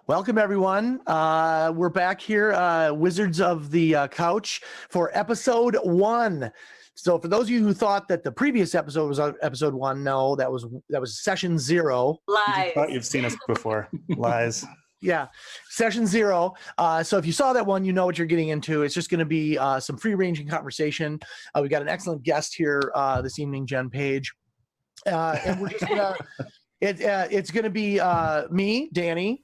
Welcome, everyone. We're back here, Wizards of the Couch, for episode 1. So, for those of you who thought that the previous episode was episode 1, no, that was session 0. Lies. You thought you've seen us before. Lies. Yeah, session 0. So if you saw that one, you know what you're getting into. It's just going to be some free-ranging conversation. We got an excellent guest here this evening, Jen Page, and we're just gonna. It's going to be me, Danny,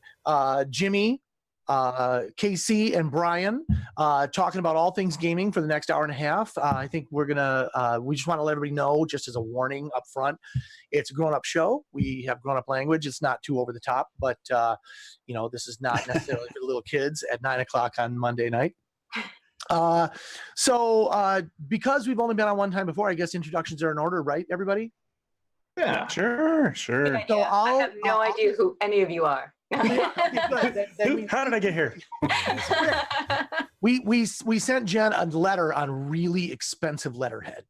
Jimmy, KC, and Brian talking about all things gaming for the next hour and a half. I think we're gonna. We just want to let everybody know, just as a warning up front, it's a grown-up show. We have grown-up language. It's not too over the top, but this is not necessarily for the little kids at 9:00 on Monday night. So because we've only been on one time before, I guess introductions are in order, right, everybody? Yeah, sure. So I have no idea who any of you are. How did I get here? We sent Jen a letter on really expensive letterhead,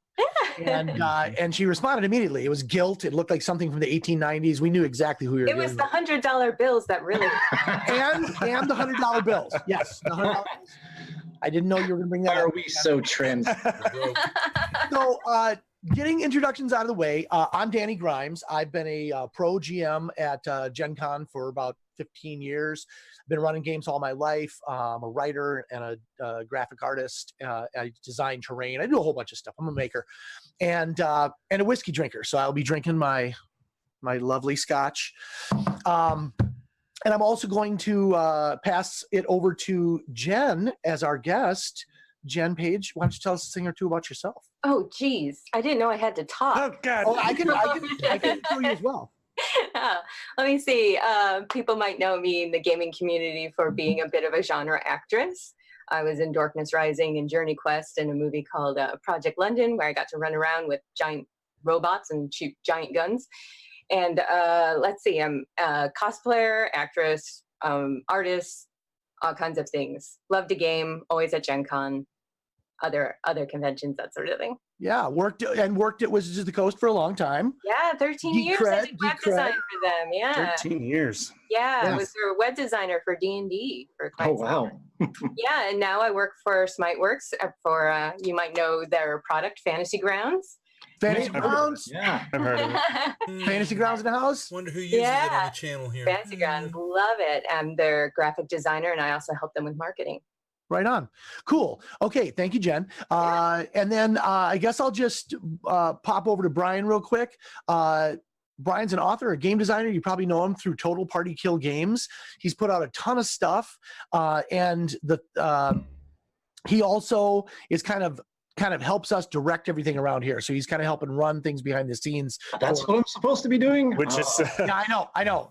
and she responded immediately. It was gilt. It looked like something from the 1890s. We knew exactly who we were. It was the $100 bills that really and the $100 bills. Yes, the $100 bills. I didn't know you were going to bring that Why up. are we so trans? So, getting introductions out of the way, I'm Danny Grimes. I've been a pro GM at Gen Con for about 15 years. I've been running games all my life. I'm a writer and a graphic artist. I design terrain. I do a whole bunch of stuff. I'm a maker and a whiskey drinker. So I'll be drinking my lovely scotch. And I'm also going to pass it over to Jen as our guest. Jen Page, why don't you tell us a thing or two about yourself? Oh, geez. I didn't know I had to talk. Oh, God. Oh, I can tell you as well. Let me see. People might know me in the gaming community for being a bit of a genre actress. I was in Darkness Rising and Journey Quest in a movie called Project London, where I got to run around with giant robots and shoot giant guns. And let's see, I'm a cosplayer, actress, artist, all kinds of things. Love to game, always at Gen Con, other conventions, that sort of thing. Yeah, worked at Wizards of the Coast for a long time. Yeah, 13 Geek years cred, as a web designer for them. Yeah. 13 years. Yeah, Yes. I was their web designer for D&D for quite Oh, some wow. time. Yeah, and now I work for Smiteworks for, you might know their product, Fantasy Grounds. Fantasy I've heard Grounds. Yeah. I've heard of it. Fantasy Grounds in the house. Wonder who uses it on the channel here. Fantasy Grounds, love it. I'm their graphic designer, and I also help them with marketing. Right on. Cool. Okay. Thank you, Jen. And then I guess I'll just pop over to Brian real quick. Brian's an author, a game designer. You probably know him through Total Party Kill Games. He's put out a ton of stuff, and he also is kind of helps us direct everything around here. So he's kind of helping run things behind the scenes. That's what I'm supposed to be doing? Which is Yeah, I know.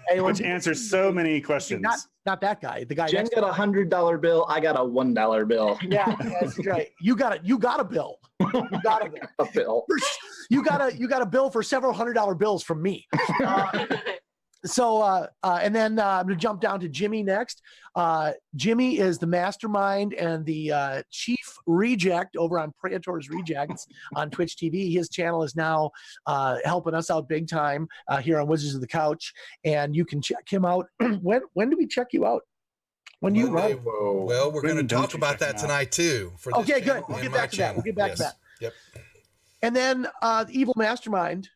Hey, which answers so many questions. Not that guy. The guy Jen next got a $100 bill. I got a $1 bill. Yeah, that's right. You got a bill. You got a bill. A bill. You got a bill for several $100 bills from me. And then I'm going to jump down to Jimmy next. Jimmy is the mastermind and the chief reject over on Praetor's Rejects on Twitch TV. His channel is now helping us out big time here on Wizards of the Couch, and you can check him out. When do we check you out? When you Monday. run? Whoa. Well, we're When going to don't talk you about check that him out? tonight too. For this Okay, good. channel We'll and get my back to that. We'll channel. get back to Yes. that. Yep. And then the evil mastermind,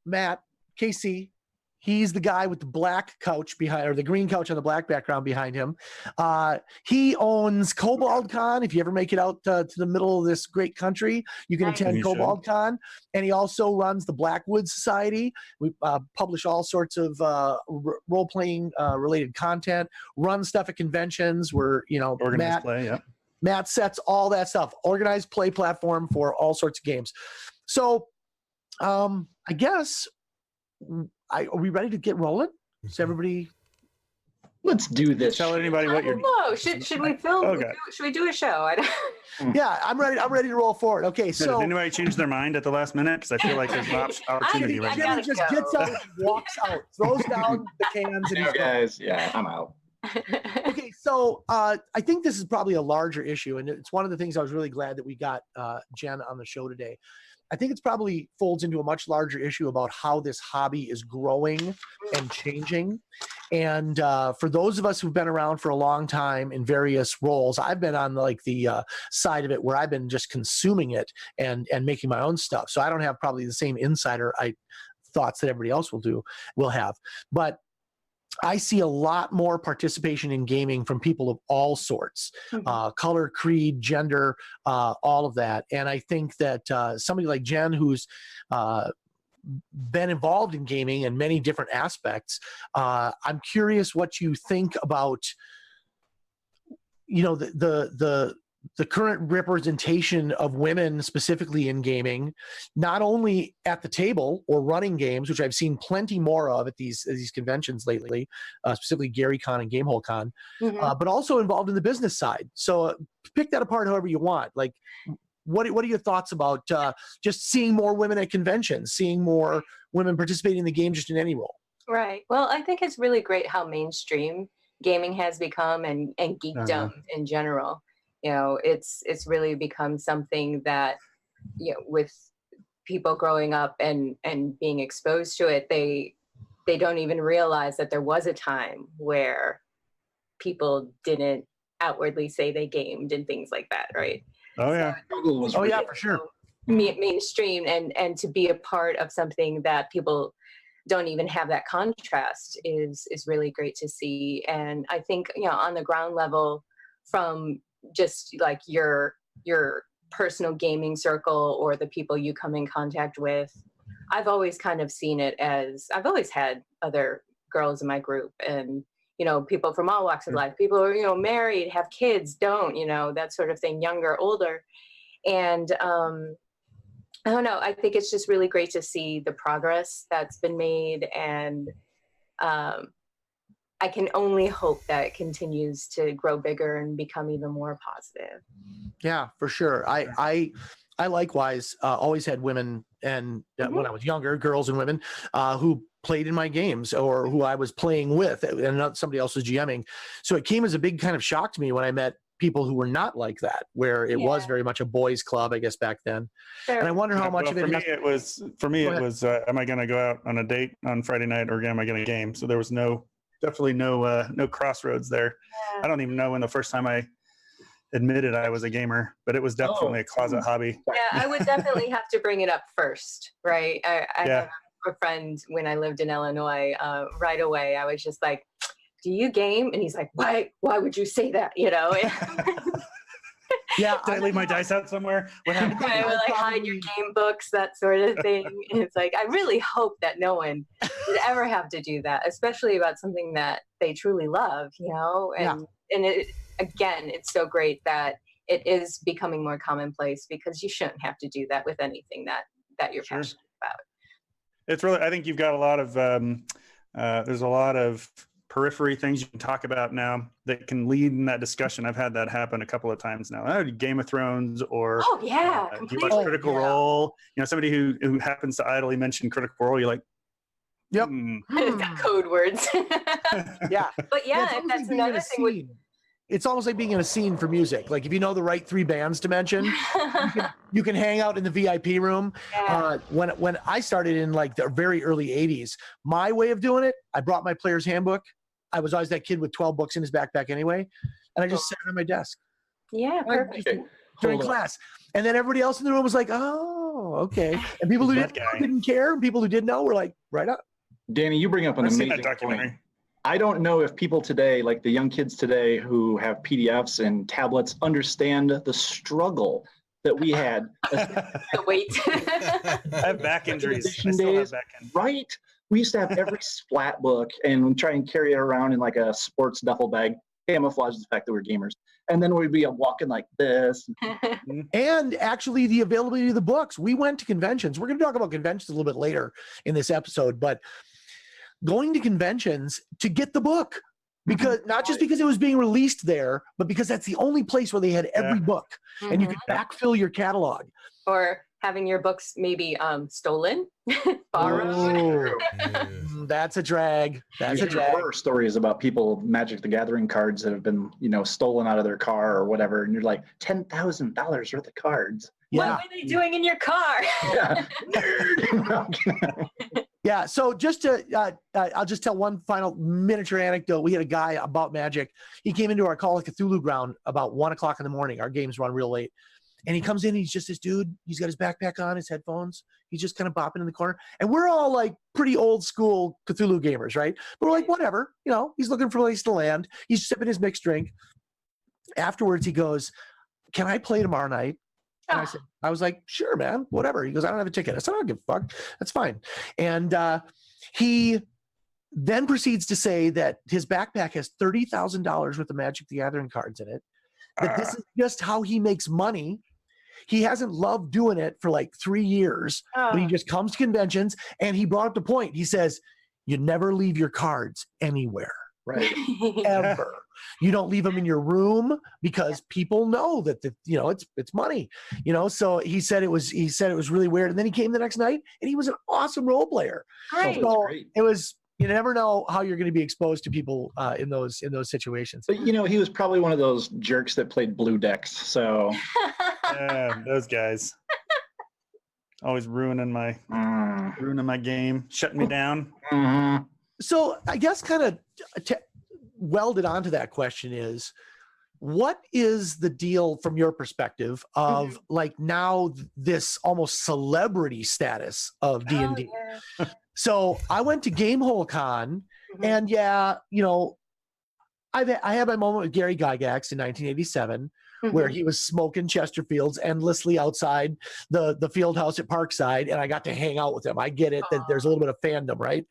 Matt, KC, he's the guy with the black couch behind, or the green couch on the black background behind him. He owns Kobold Con. If you ever make it out to the middle of this great country, you can Nice. attend You Kobold Con. And he also runs the Blackwood Society. We publish all sorts of role-playing related content, run stuff at conventions where, Organized play, yeah. Matt sets all that stuff, organized play platform for all sorts of games. So I guess, are we ready to get rolling? Is everybody? Let's do this. Tell anybody I what you're don't know. Should we film? Okay. Should we do a show? I don't. Yeah, I'm ready. I'm ready to roll forward. Okay, Did so anybody change their mind at the last minute? Because I feel like there's an opportunity right now. Jimmy just gotta gets go. out, and walks out, throws down the cans, and No, he's gone. guys. Yeah, I'm out. Okay, so I think this is probably a larger issue, and it's one of the things I was really glad that we got Jen on the show today. I think it's probably folds into a much larger issue about how this hobby is growing and changing. And for those of us who've been around for a long time in various roles, I've been on like the side of it where I've been just consuming it and making my own stuff. So I don't have probably the same insider thoughts that everybody else will have. But I see a lot more participation in gaming from people of all sorts, color, creed, gender, all of that. And I think that somebody like Jen, who's been involved in gaming in many different aspects, I'm curious what you think about, the current representation of women specifically in gaming, not only at the table or running games, which I've seen plenty more of at these conventions lately, specifically GaryCon and GameholeCon, but also involved in the business side. So pick that apart however you want. Like, what are your thoughts about just seeing more women at conventions, seeing more women participating in the game just in any role? Right. Well, I think it's really great how mainstream gaming has become and geekdom in general. It's really become something that, with people growing up and being exposed to it, they don't even realize that there was a time where people didn't outwardly say they gamed and things like that, right? Oh yeah. For sure. Mainstream and to be a part of something that people don't even have that contrast is really great to see. And I think, on the ground level, from just like your personal gaming circle or the people you come in contact with, I've always kind of seen it as, I've always had other girls in my group and, people from all walks of life, people who are, married, have kids, don't, that sort of thing, younger, older. And I don't know, I think it's just really great to see the progress that's been made. And I can only hope that it continues to grow bigger and become even more positive. Yeah, for sure. I likewise always had women, and when I was younger, girls and women who played in my games or who I was playing with, and not somebody else was GMing. So it came as a big kind of shock to me when I met people who were not like that, where it was very much a boys' club, I guess, back then. Sure. And I wonder how much of it. For me, it was. Am I going to go out on a date on Friday night, or am I going to game? So there was definitely no crossroads there. Yeah. I don't even know when the first time I admitted I was a gamer, but it was definitely a closet hobby. Yeah, I would definitely have to bring it up first, right? I have a friend when I lived in Illinois. Right away, I was just like, "Do you game?" And he's like, "Why would you say that?" Yeah, Did I leave my dice out somewhere? What happened? I would like hide your game books, that sort of thing. And it's like, I really hope that no one would ever have to do that, especially about something that they truly love, And it, again, it's so great that it is becoming more commonplace, because you shouldn't have to do that with anything that you're passionate about. It's really, I think you've got a lot of, there's a lot of periphery things you can talk about now that can lead in that discussion. I've had that happen a couple of times now. Game of Thrones, or do you watch Critical Role? Somebody who happens to idly mention Critical Role, you're like, yep, code words. yeah. But yeah, that's another thing. It's almost like being in a scene for music. Like if you know the right 3 bands to mention, you can hang out in the VIP room. Yeah. When I started in like the very early 80s, my way of doing it, I brought my player's handbook. I was always that kid with 12 books in his backpack anyway. And I just sat on my desk. Yeah, perfect. During class. And then everybody else in the room was like, oh, okay. And people who didn't care, and people who did know were like, right up. Danny, you bring up an amazing documentary. point. I don't know if people today, like the young kids today who have PDFs and tablets, understand the struggle that we had. Wait. I have back injuries. I still have back injuries. Right? We used to have every splat book and try and carry it around in like a sports duffel bag, camouflage the fact that we're gamers. And then we'd be walking like this. And actually the availability of the books. We went to conventions. We're going to talk about conventions a little bit later in this episode, but going to conventions to get the book, because not just because it was being released there, but because that's the only place where they had every book, and you could backfill your catalog. Or having your books maybe stolen, borrowed. That's a drag. That's a drag. Horror stories about people, Magic the Gathering cards that have been, stolen out of their car or whatever, and you're like, $10,000 worth of cards. Yeah. What were they doing in your car? Yeah. Nerd. Yeah. So just to, I'll just tell one final miniature anecdote. We had a guy about Magic. He came into our Call of Cthulhu ground about 1:00 in the morning. Our games run real late. And he comes in, he's just this dude. He's got his backpack on, his headphones. He's just kind of bopping in the corner. And we're all like pretty old school Cthulhu gamers, right? But we're like, whatever, he's looking for a place to land. He's sipping his mixed drink. Afterwards, he goes, "Can I play tomorrow night?" And I was like, "Sure, man, whatever." He goes, "I don't have a ticket." I said, "I don't give a fuck. That's fine." And he then proceeds to say that his backpack has $30,000 worth of Magic the Gathering cards in it. That this is just how he makes money. He hasn't loved doing it for like 3 years, but he just comes to conventions. And he brought up the point. He says, "You never leave your cards anywhere, Right. ever. You don't leave them in your room because people know that it's money. So he said it was really weird. And then he came the next night, and he was an awesome role player. Great. So Great. it was. You never know how you're going to be exposed to people in those situations. But he was probably one of those jerks that played blue decks. So Yeah, those guys. Always ruining my game, shutting me down. mhm. So I guess kind of welded onto that question is, what is the deal from your perspective of like now this almost celebrity status of D&D? Yeah. So I went to Gamehole Con, and I had my moment with Gary Gygax in 1987, where he was smoking Chesterfields endlessly outside the field house at Parkside, and I got to hang out with him. I get it that there's a little bit of fandom, right?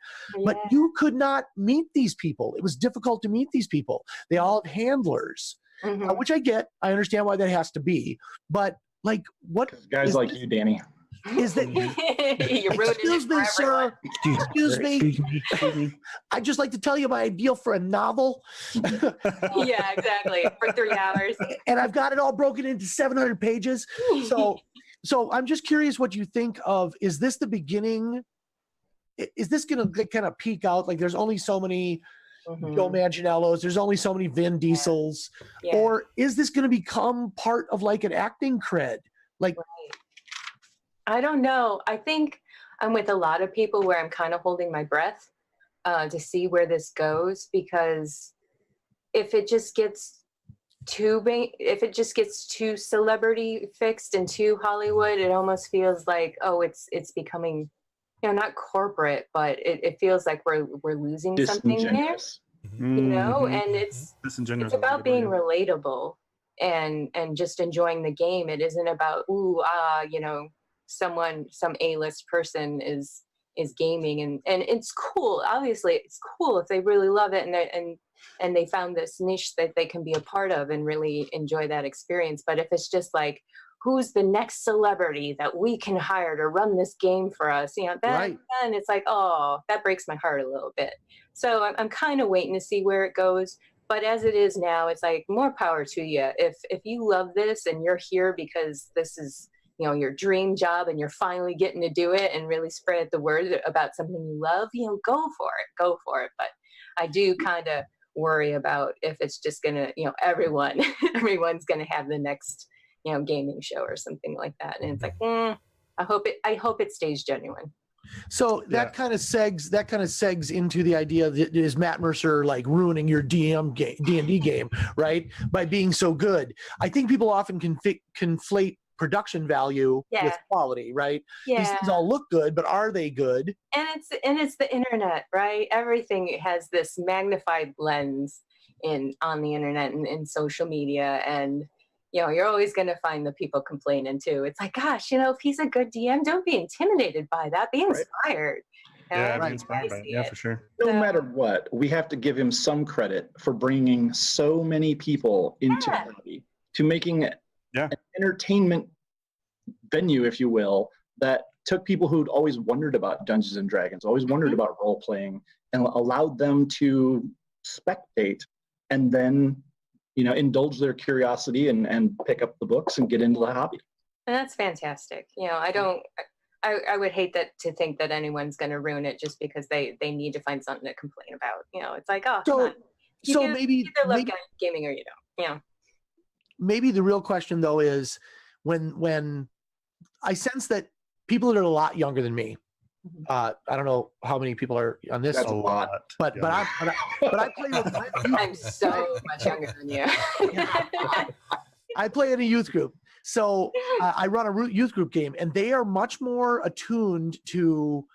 But you could not meet these people. It was difficult to meet these people. They all have handlers, which I get. I understand why that has to be. But like, what 'Cause guys like you, Danny. is that? You're ruining Excuse it me, for sir. Excuse me. I'd just like to tell you my ideal for a novel. everyone. Yeah, exactly. For 3 hours. And I've got it all broken into 700 pages. So I'm just curious what you think of, is this the beginning? Is this going to kind of peak out? Like there's only so many Joe Manganiellos, there's only so many Vin Diesels, Yeah. or is this going to become part of like an acting cred? Like, I don't know. I think I'm with a lot of people where I'm kind of holding my breath to see where this goes, because if it just gets too celebrity fixed and too Hollywood, it almost feels like, it's becoming, not corporate, but it feels like we're losing something there, Disingenuous. and it's Disingenuous. about being relatable and just enjoying the game. It isn't about some A-list person is gaming, and it's cool. Obviously it's cool if they really love it and they found this niche that they can be a part of and really enjoy that experience. But if it's just like, who's the next celebrity that we can hire to run this game for us, then it's like, that breaks my heart a little bit. So I'm kind of waiting to see where it goes. But as it is now, it's like, more power to you. If you love this and you're here because this is your dream job and you're finally getting to do it and really spread the word about something you love, go for it. But I do kind of worry about if it's just gonna, everyone's gonna have the next, gaming show or something like that. And it's like, I hope it stays genuine. so that kind of segs into the idea that is Matt Mercer like ruining your D&D game, right? By being so good. I think people often conflate production value with quality, right? These things all look good, but are they good? And it's the internet, right? Everything has this magnified lens on the internet and in social media, and you're always going to find the people complaining too. It's like, gosh, if he's a good DM, don't be intimidated by that. Be inspired. Yeah, Right. be inspired by it. Yeah, for sure. No matter what, we have to give him some credit for bringing so many people into the hobby, to making an entertainment venue, if you will, that took people who'd always wondered about Dungeons and Dragons, always wondered about role playing, and allowed them to spectate and then indulge their curiosity and pick up the books and get into the hobby. And that's fantastic. I would hate to think that anyone's going to ruin it just because they need to find something to complain about. It's like, come on. Maybe gaming or you don't. Maybe the real question though is when I sense that people that are a lot younger than me I don't know how many people are on this, That's a lot. but Yeah. I play with I'm so much younger than you. I play in a youth group. So I run a youth group game, and they are much more attuned to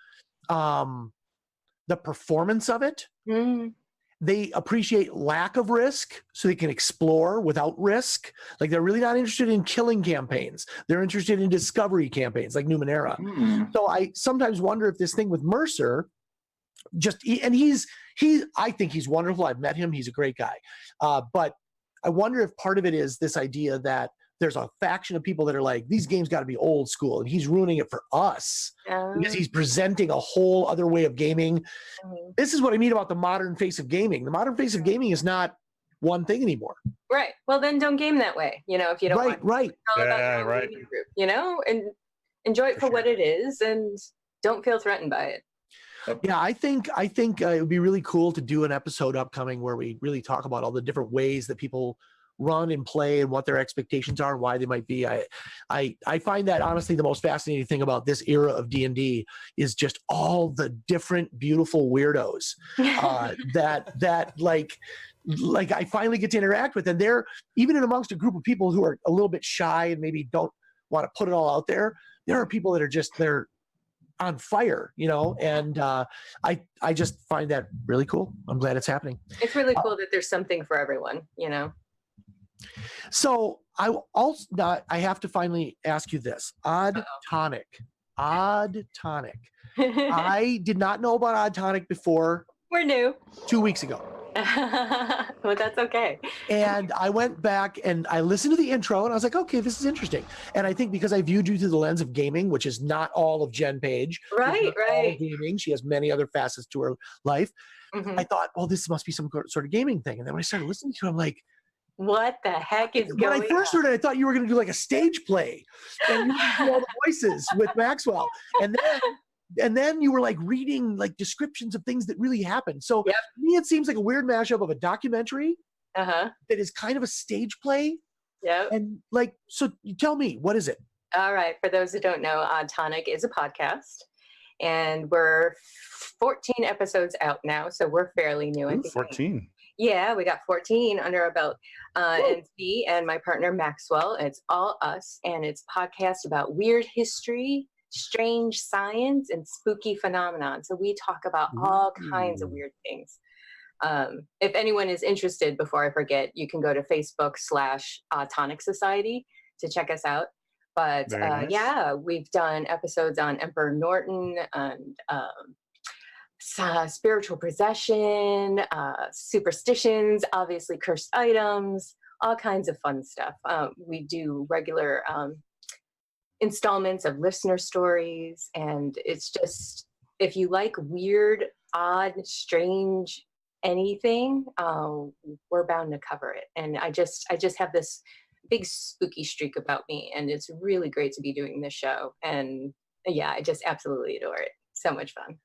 the performance of it. Mm. They appreciate lack of risk so they can explore without risk. Like they're really not interested in killing campaigns. They're interested in discovery campaigns like Numenera. So I sometimes wonder if this thing with Mercer I think he's wonderful. I've met him. He's a great guy. But I wonder if part of it is this idea that there's a faction of people that are like, these games got to be old school, and he's ruining it for us because he's presenting a whole other way of gaming. This is what I mean about the modern face of gaming. The modern face of gaming is not one thing anymore. Right. Well, then don't game that way. If you don't want Right. It's all about your own gaming group, and enjoy it for what it is, and don't feel threatened by it. Yeah, I think it would be really cool to do an episode upcoming where we really talk about all the different ways that people run and play and what their expectations are and why they might be. I find that honestly the most fascinating thing about this era of D&D is just all the different beautiful weirdos that like I finally get to interact with, and they're even in amongst a group of people who are a little bit shy and maybe don't want to put it all out there. There are people that are they're on fire, and I just find that really cool. I'm glad it's happening. It's really cool that there's something for everyone, So I have to finally ask you this. Odd Tonic. I did not know about Odd Tonic before We're new. 2 weeks ago. Well, that's okay. And I went back and I listened to the intro and I was like, okay, this is interesting. And I think because I viewed you through the lens of gaming, which is not all of Jen Page. Right. All gaming. She has many other facets to her life. I thought, well, this must be some sort of gaming thing. And then when I started listening to it, I'm like, what the heck is going on? When I first heard it, I thought you were going to do like a stage play and you do all the voices with Maxwell. And then you were like reading like descriptions of things that really happened. So to me, it seems like a weird mashup of a documentary that is kind of a stage play. Yeah. And like, so you tell me, what is it? All right. For those who don't know, Odd Tonic is a podcast, and we're 14 episodes out now. So we're fairly new. Ooh, 14. Yeah, we got 14 under our belt. And me and my partner Maxwell, it's all us, and it's a podcast about weird history, strange science, and spooky phenomenon. So we talk about all kinds of weird things. If anyone is interested, before I forget, you can go to Facebook/Odd Tonic Society to check us out. But nice. yeah, we've done episodes on Emperor Norton and spiritual possession, superstitions, obviously cursed items, all kinds of fun stuff. We do regular installments of listener stories, and it's just, if you like weird, odd, strange anything, we're bound to cover it. And I just have this big spooky streak about me, and it's really great to be doing this show. And yeah, I just absolutely adore it. So much fun.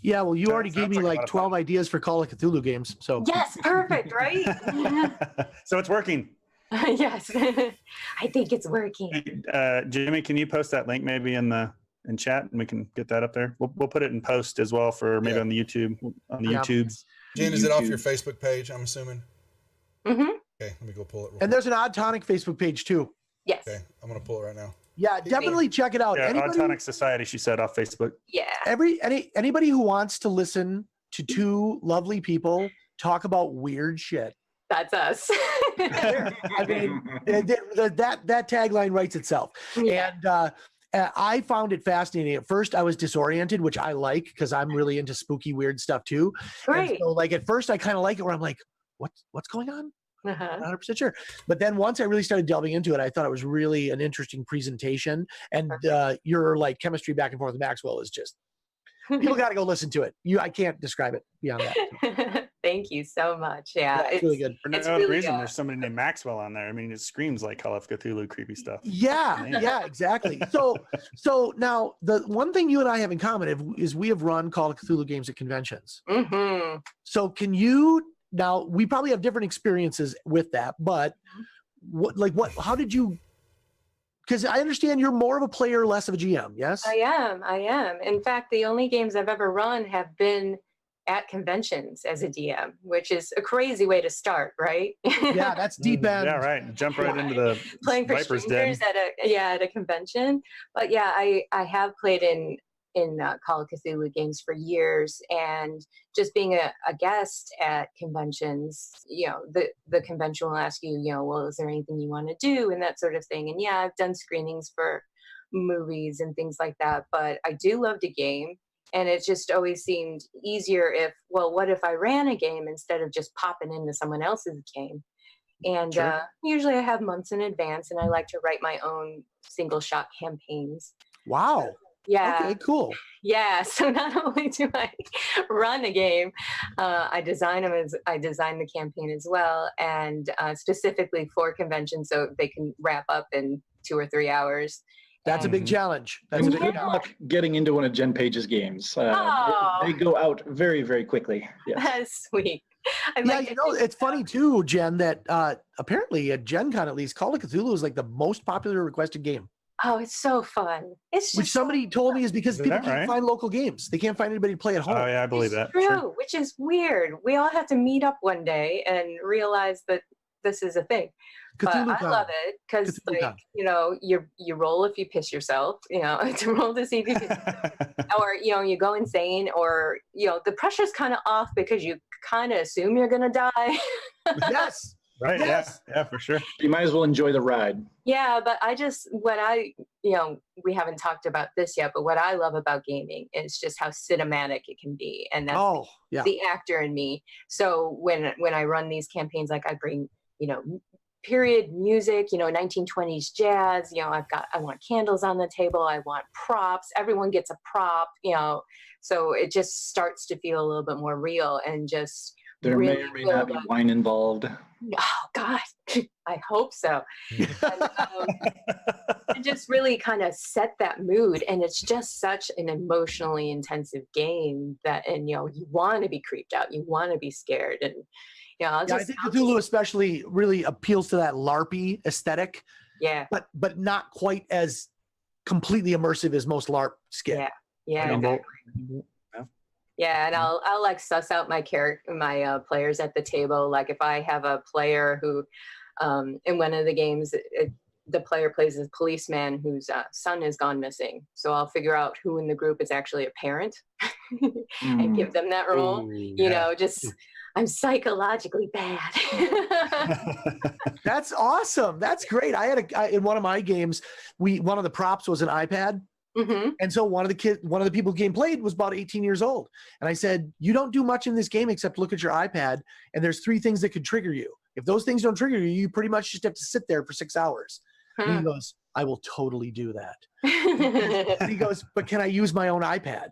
Yeah, well, you already gave me like 12 ideas for Call of Cthulhu games. So yes, perfect, right? So it's working. Yes, I think it's working. Jimmy, can you post that link maybe in chat, and we can get that up there? We'll put it in post as well for maybe on the YouTube. YouTubes. Jen, is it off your Facebook page? I'm assuming. Mm-hmm. Okay, let me go pull it. And there's an Odd Tonic Facebook page too. Yes. Okay, I'm gonna pull it right now. Yeah, definitely check it out. Yeah, Odd Tonic Society, she said, off Facebook. Yeah. Anybody who wants to listen to two lovely people talk about weird shit. That's us. I mean, that tagline writes itself. Yeah. And I found it fascinating. At first, I was disoriented, which I like because I'm really into spooky, weird stuff too. Right. And so, like at first, I kind of like it where I'm like, what's going on? Uh-huh. 100% sure. But then once I really started delving into it, I thought it was really an interesting presentation. And your like chemistry back and forth with Maxwell is just, people got to go listen to it. I can't describe it beyond that. Thank you so much. Yeah, it's really good. For no other reason, there's somebody named Maxwell on there. I mean, it screams like Call of Cthulhu creepy stuff. Yeah, exactly. So now the one thing you and I have in common is we have run Call of Cthulhu games at conventions. Mm-hmm. So can you, now we probably have different experiences with that, but how did you because I understand you're more of a player, less of a GM. Yes. I am. In fact, the only games I've ever run have been at conventions as a DM, which is a crazy way to start, right? Yeah, that's deep end. Yeah, right. Jump right into the Playing for Viper's Den. strangers at a convention. But yeah, I have played in Call of Cthulhu games for years, and just being a guest at conventions, the convention will ask you, well, is there anything you want to do and that sort of thing. And yeah, I've done screenings for movies and things like that, but I do love to game. And it just always seemed easier what if I ran a game instead of just popping into someone else's game? And Sure. Usually I have months in advance, and I like to write my own single shot campaigns. Wow. Yeah. Okay, cool. Yeah. So not only do I run a game, I design the campaign as well, and specifically for conventions, so they can wrap up in 2 or 3 hours. That's a big challenge. That's a And big good challenge. luck getting into one of Jen Page's games. They go out very, very quickly. Yes. That's sweet. I'd Yeah, like to it's funny too, Jen, that apparently at Gen Con at least, Call of Cthulhu is like the most popular requested game. Oh, it's so fun. It's just Which somebody told me is because Is people that can't right? find local games. They can't find anybody to play at home. Oh yeah, I believe that. True, Sure. which is weird. We all have to meet up one day and realize that this is a thing. But I Cthulhu love it because, Cthulhu-Con. you roll if you piss yourself. To roll to see if you can, or you go insane, or the pressure's kind of off because you kind of assume you're gonna die. Yes. Right. Yes. Yeah. Yeah, for sure. You might as well enjoy the ride. Yeah, but we haven't talked about this yet, but what I love about gaming is just how cinematic it can be, and that's Oh, yeah. the actor in me. So when I run these campaigns, like I bring period music, 1920s jazz. I want candles on the table. I want props. Everyone gets a prop. So it just starts to feel a little bit more real, and just There really may or may not be build up- wine involved. Oh God, I hope so. And just really kind of set that mood, and it's just such an emotionally intensive game and you want to be creeped out, you want to be scared, and I think Cthulhu especially really appeals to that LARPy aesthetic, yeah, but not quite as completely immersive as most LARP skit. yeah. Exactly. Yeah, and I'll like suss out my players at the table. Like if I have a player who, in one of the games, the player plays a policeman whose son has gone missing. So I'll figure out who in the group is actually a parent, and give them that role. Ooh, I'm psychologically bad. That's awesome. That's great. I had in one of my games, one of the props was an iPad. Hmm. And so one of the people game played was about 18 years old. And I said, you don't do much in this game except look at your iPad. And there's 3 things that could trigger you. If those things don't trigger you, you pretty much just have to sit there for 6 hours. And he goes, I will totally do that. And he goes, but can I use my own iPad?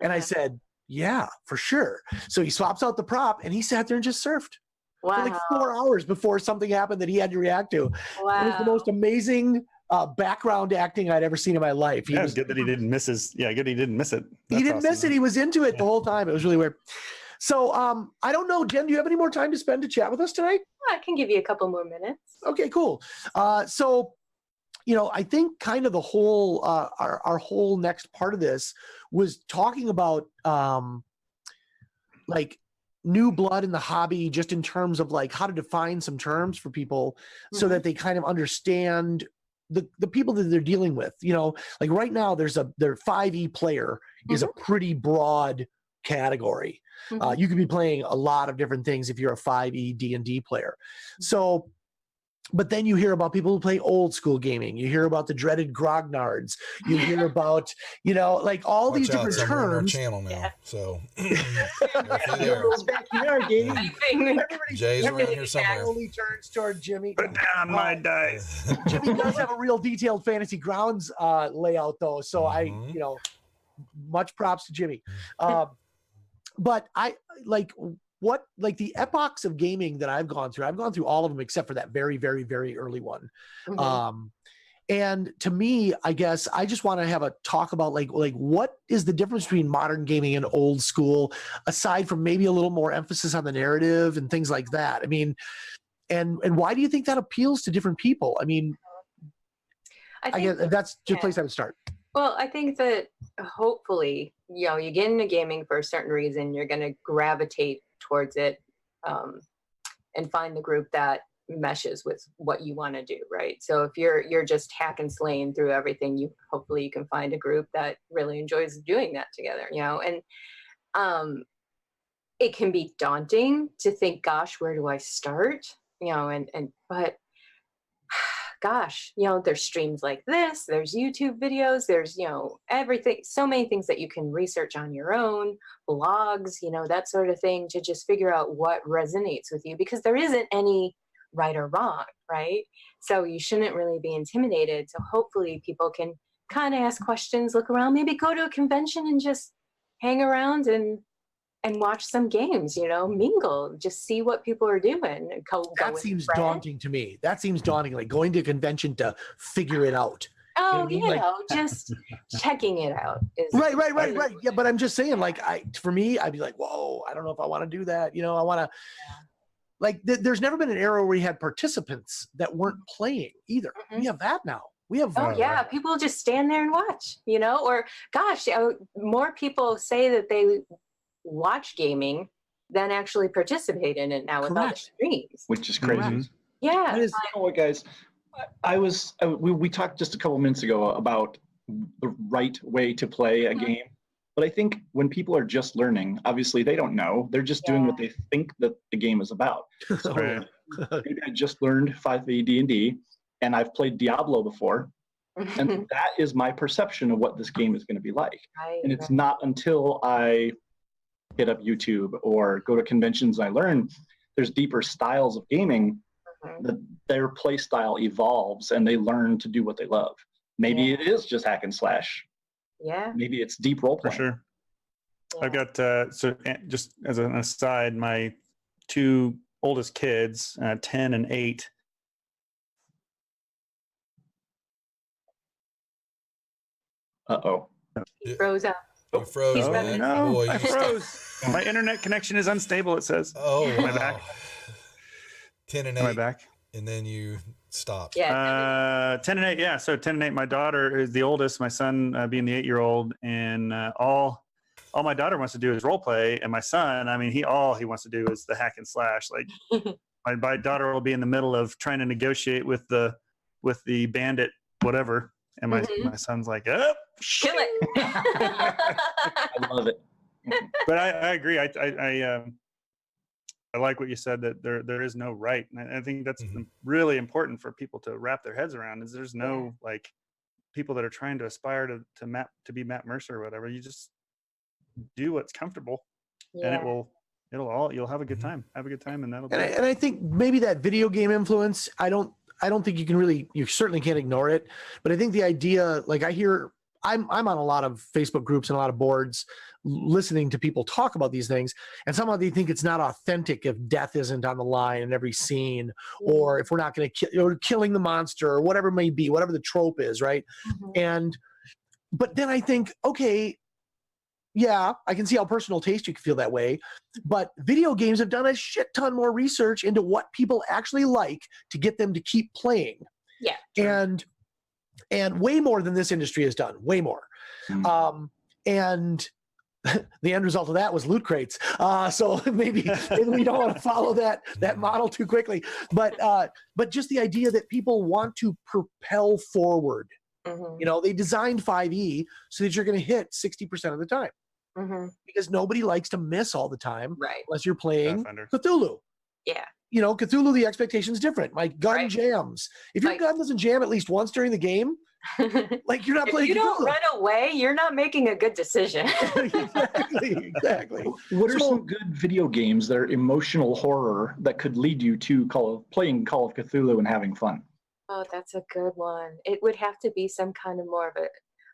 And I said, yeah, for sure. So he swaps out the prop and he sat there and just surfed for like 4 hours before something happened that he had to react to. Wow. It was the most amazing background acting I'd ever seen in my life. Yeah, it's good that he didn't miss his. Yeah, good he didn't miss it. He didn't miss it. He was into it the whole time. It was really weird. So I don't know, Jen, do you have any more time to spend to chat with us tonight? I can give you a couple more minutes. Okay, cool. So, I think kind of the whole, our whole next part of this was talking about like new blood in the hobby, just in terms of like how to define some terms for people so that they kind of understand the people that they're dealing with. Like right now their 5e player is a pretty broad category. You could be playing a lot of different things if you're a 5e D&D player. So, but then you hear about people who play old school gaming. You hear about the dreaded grognards. You hear about, like all these Watch out, different someone on our terms. channel now. Yeah. So Everybody's backyard gaming. Jay's around here Everybody somewhere. slowly turns toward Jimmy. Put down my dice. Jimmy does have a real detailed Fantasy Grounds layout, though. So Mhm. much props to Jimmy. But I like the epochs of gaming that I've gone through all of them except for that very, very, very early one. And to me, I guess I just want to have a talk about like what is the difference between modern gaming and old school, aside from maybe a little more emphasis on the narrative and things like that. I mean, and why do you think that appeals to different people? I mean, I get that's just yeah. place I would start. Well, I think that hopefully, you get into gaming for a certain reason. You're going to gravitate towards it, and find the group that meshes with what you want to do, right? So if you're just hack and slaying through everything, hopefully you can find a group that really enjoys doing that together, and it can be daunting to think, gosh, where do I start? But gosh, there's streams like this, there's YouTube videos, there's, everything, so many things that you can research on your own, blogs, that sort of thing, to just figure out what resonates with you, because there isn't any right or wrong, right? So you shouldn't really be intimidated. So hopefully people can kind of ask questions, look around, maybe go to a convention and just hang around and watch some games, mingle, just see what people are doing. And That seems daunting to me. That seems daunting, like going to a convention to figure it out. Oh, Like, just checking it out. Right. Yeah, but I'm just saying, like, for me, I'd be like, whoa, I don't know if I want to do that. I want to, like, there's never been an era where we had participants that weren't playing either. Mhm. We have that now. We have. Oh yeah, people just stand there and watch, or gosh, more people say that they watch gaming than actually participate in it now with all the streams, which is crazy. Mhm. yeah. You know what, guys? We talked just a couple minutes ago about the right way to play a game, but I think when people are just learning, obviously they don't know. They're just doing what they think that the game is about. So Right. maybe I just learned 5e D&D, and I've played Diablo before, and that is my perception of what this game is going to be like. Right, And it's not until I hit up YouTube or go to conventions and I learn there's deeper styles of gaming that their play style evolves and they learn to do what they love. Maybe it is just hack and slash. Yeah. Maybe it's deep role For playing. sure. I've got just as an aside, my two oldest kids, 10 and 8. Uh-oh. He froze up. You froze, He's man. no, Boy, I you froze. My internet connection is unstable, it says. Oh, Am I wow. back? 10 and 8. Am I back? And then you stopped. Yeah. 10 and 8. Yeah. So 10 and 8, my daughter is the oldest, my son being the 8-year-old. And all my daughter wants to do is role play. And my son, I mean, all he wants to do is the hack and slash. Like my daughter will be in the middle of trying to negotiate with the bandit, whatever. And my son's like, oh, Kill it. I love it. But I agree. I like what you said, that there is no right, and I think that's really important for people to wrap their heads around. Is there's no like people that are trying to aspire to be Matt Mercer or whatever. You just do what's comfortable, and you'll have a good time. Have a good time, and that'll be. And I think maybe that video game influence, I don't think you certainly can't ignore it, but I think the idea, like I'm on a lot of Facebook groups and a lot of boards listening to people talk about these things, and somehow they think it's not authentic if death isn't on the line in every scene, or if we're not going to killing the monster or whatever it may be, whatever the trope is, right? But then I think, okay, yeah, I can see how personal taste you can feel that way, but video games have done a shit ton more research into what people actually like to get them to keep playing. Yeah. And way more than this industry has done, way more. And the end result of that was loot crates. So maybe we don't want to follow that model too quickly, but just the idea that people want to propel forward. They designed 5e so that you're going to hit 60% of the time, because nobody likes to miss all the time, right? Unless you're playing Pathfinder. Cthulhu. Yeah. Cthulhu, the expectation's different. My gun jams. If your gun doesn't jam at least once during the game, like you're not playing. If you don't Cthulhu. run away, you're not making a good decision. Exactly. What are some good video games that are emotional horror that could lead you to playing Call of Cthulhu and having fun? Oh, that's a good one. It would have to be some kind of more of a.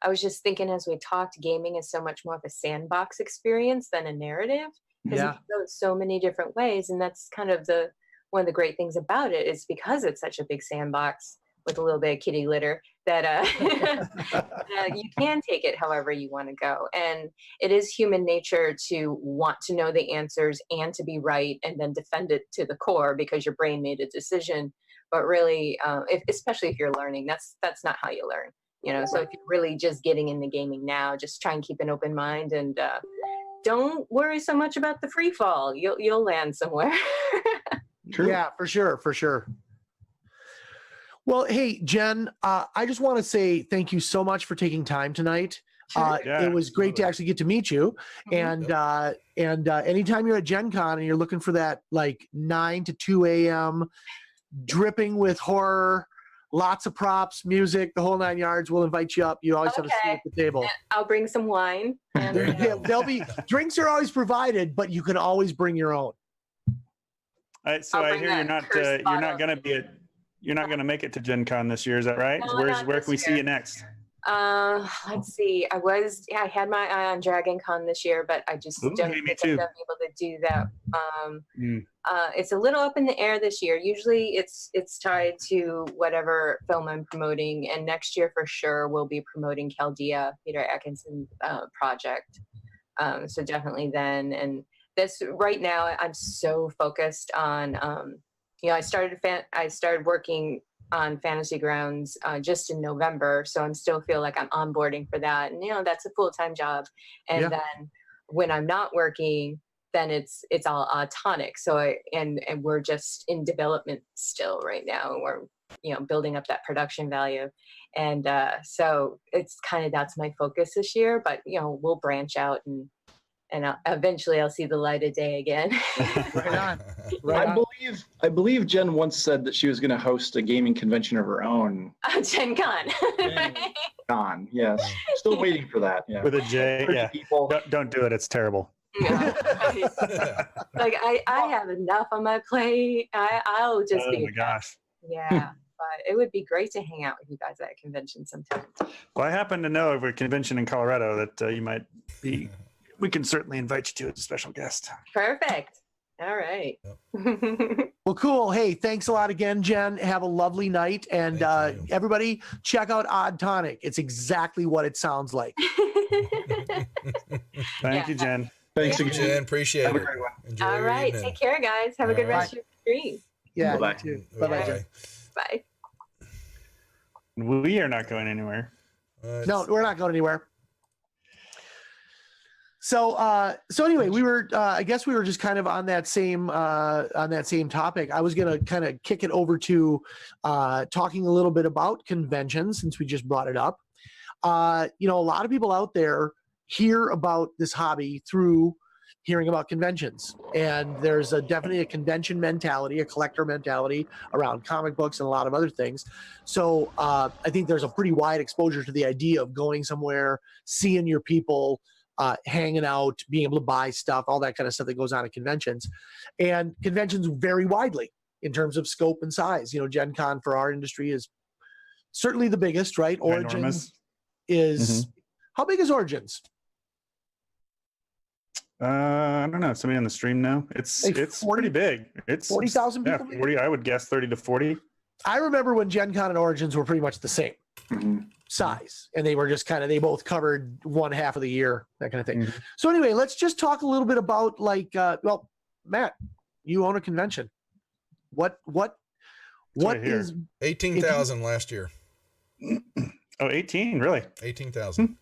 I was just thinking as we talked, gaming is so much more of a sandbox experience than a narrative, because you can go so many different ways, and that's kind of one of the great things about it is because it's such a big sandbox with a little bit of kitty litter that you can take it however you want to go. And it is human nature to want to know the answers and to be right and then defend it to the core because your brain made a decision. but really, especially if you're learning, that's not how you learn. So if you're really just getting into gaming now, just try and keep an open mind and don't worry so much about the free fall. You'll land somewhere. True. Yeah, for sure, for sure. Well, hey, Jen, I just want to say thank you so much for taking time tonight. Yeah, It was great to absolutely. actually get to meet you. Mhm. And anytime you're at Gen Con and you're looking for that like 9 to 2 a.m. dripping with horror, lots of props, music, the whole 9 yards, we'll invite you up. You always have a seat Okay. at the table. I'll bring some wine. And, There you Yeah, go. there'll be drinks are always provided, but you can always bring your own. So I'll I bring hear you're that not cursed bottle. going to be at you're not going to make it to Gen Con this year. Is that right? No, Where not can this we see year. you next? Let's see. I had my eye on Dragon Con this year, but I just Ooh, don't hey, me think too. I'm gonna be able to do that. Mm. It's a little up in the air this year. Usually it's tied to whatever film I'm promoting, and next year for sure we'll be promoting Chaldea, Peter Atkinson project. So definitely then. And this right now I'm so focused on I started working on Fantasy Grounds just in November, so I'm still feel like I'm onboarding for that, and that's a full-time job. And Yeah. then when I'm not working, then it's all tonic. So and we're just in development still right now. We're building up that production value, and so it's kind of that's my focus this year. But we'll branch out and eventually I'll see the light of day again. Right on. Right on. I believe Jen once said that she was going to host a gaming convention of her own. Gen Con. Con, yes. Still waiting for that. Yeah. With a J, 30 yeah. people. Don't do it. It's terrible. No. Like I have enough on my plate. I'll just Oh be my gosh. yeah. But it would be great to hang out with you guys at a convention sometime. Well, I happen to know of a convention in Colorado that you might be. We can certainly invite you to as a special guest. Perfect. All right. Well, cool. Hey, thanks a lot again, Jen. Have a lovely night. And Thank you. everybody, check out Odd Tonic. It's exactly what it sounds like. Thank Yeah. you, Jen. Thanks Yeah. again. Jen, appreciate Have a it. great one. Enjoy All your right. evening. Take care, guys. Have a good All rest of your stream. Yeah, Bye-bye. you too. Bye-bye, Jen. Bye. We are not going anywhere. No, we're not going anywhere. So anyway, we were I guess we were just kind of on that same topic. I was gonna kind of kick it over to talking a little bit about conventions since we just brought it up. A lot of people out there hear about this hobby through hearing about conventions, and there's definitely a convention mentality, a collector mentality around comic books and a lot of other things. So I think there's a pretty wide exposure to the idea of going somewhere, seeing your people, hanging out, being able to buy stuff, all that kind of stuff that goes on at conventions. And conventions vary widely in terms of scope and size. Gen Con for our industry is certainly the biggest, right? Origins Enormous. is how big is Origins? I don't know. Somebody on the stream now. It's Like it's 40 pretty big. It's 40,000 yeah, people, maybe? 40. I would guess 30 to 40. I remember when Gen Con and Origins were pretty much the same Mhm. size, and they were just they both covered one half of the year, that kind of thing. Mhm. So anyway, let's just talk a little bit about well, Matt, you own a convention. What what I hear. is 18,000 last year. Oh, 18, really? 18,000.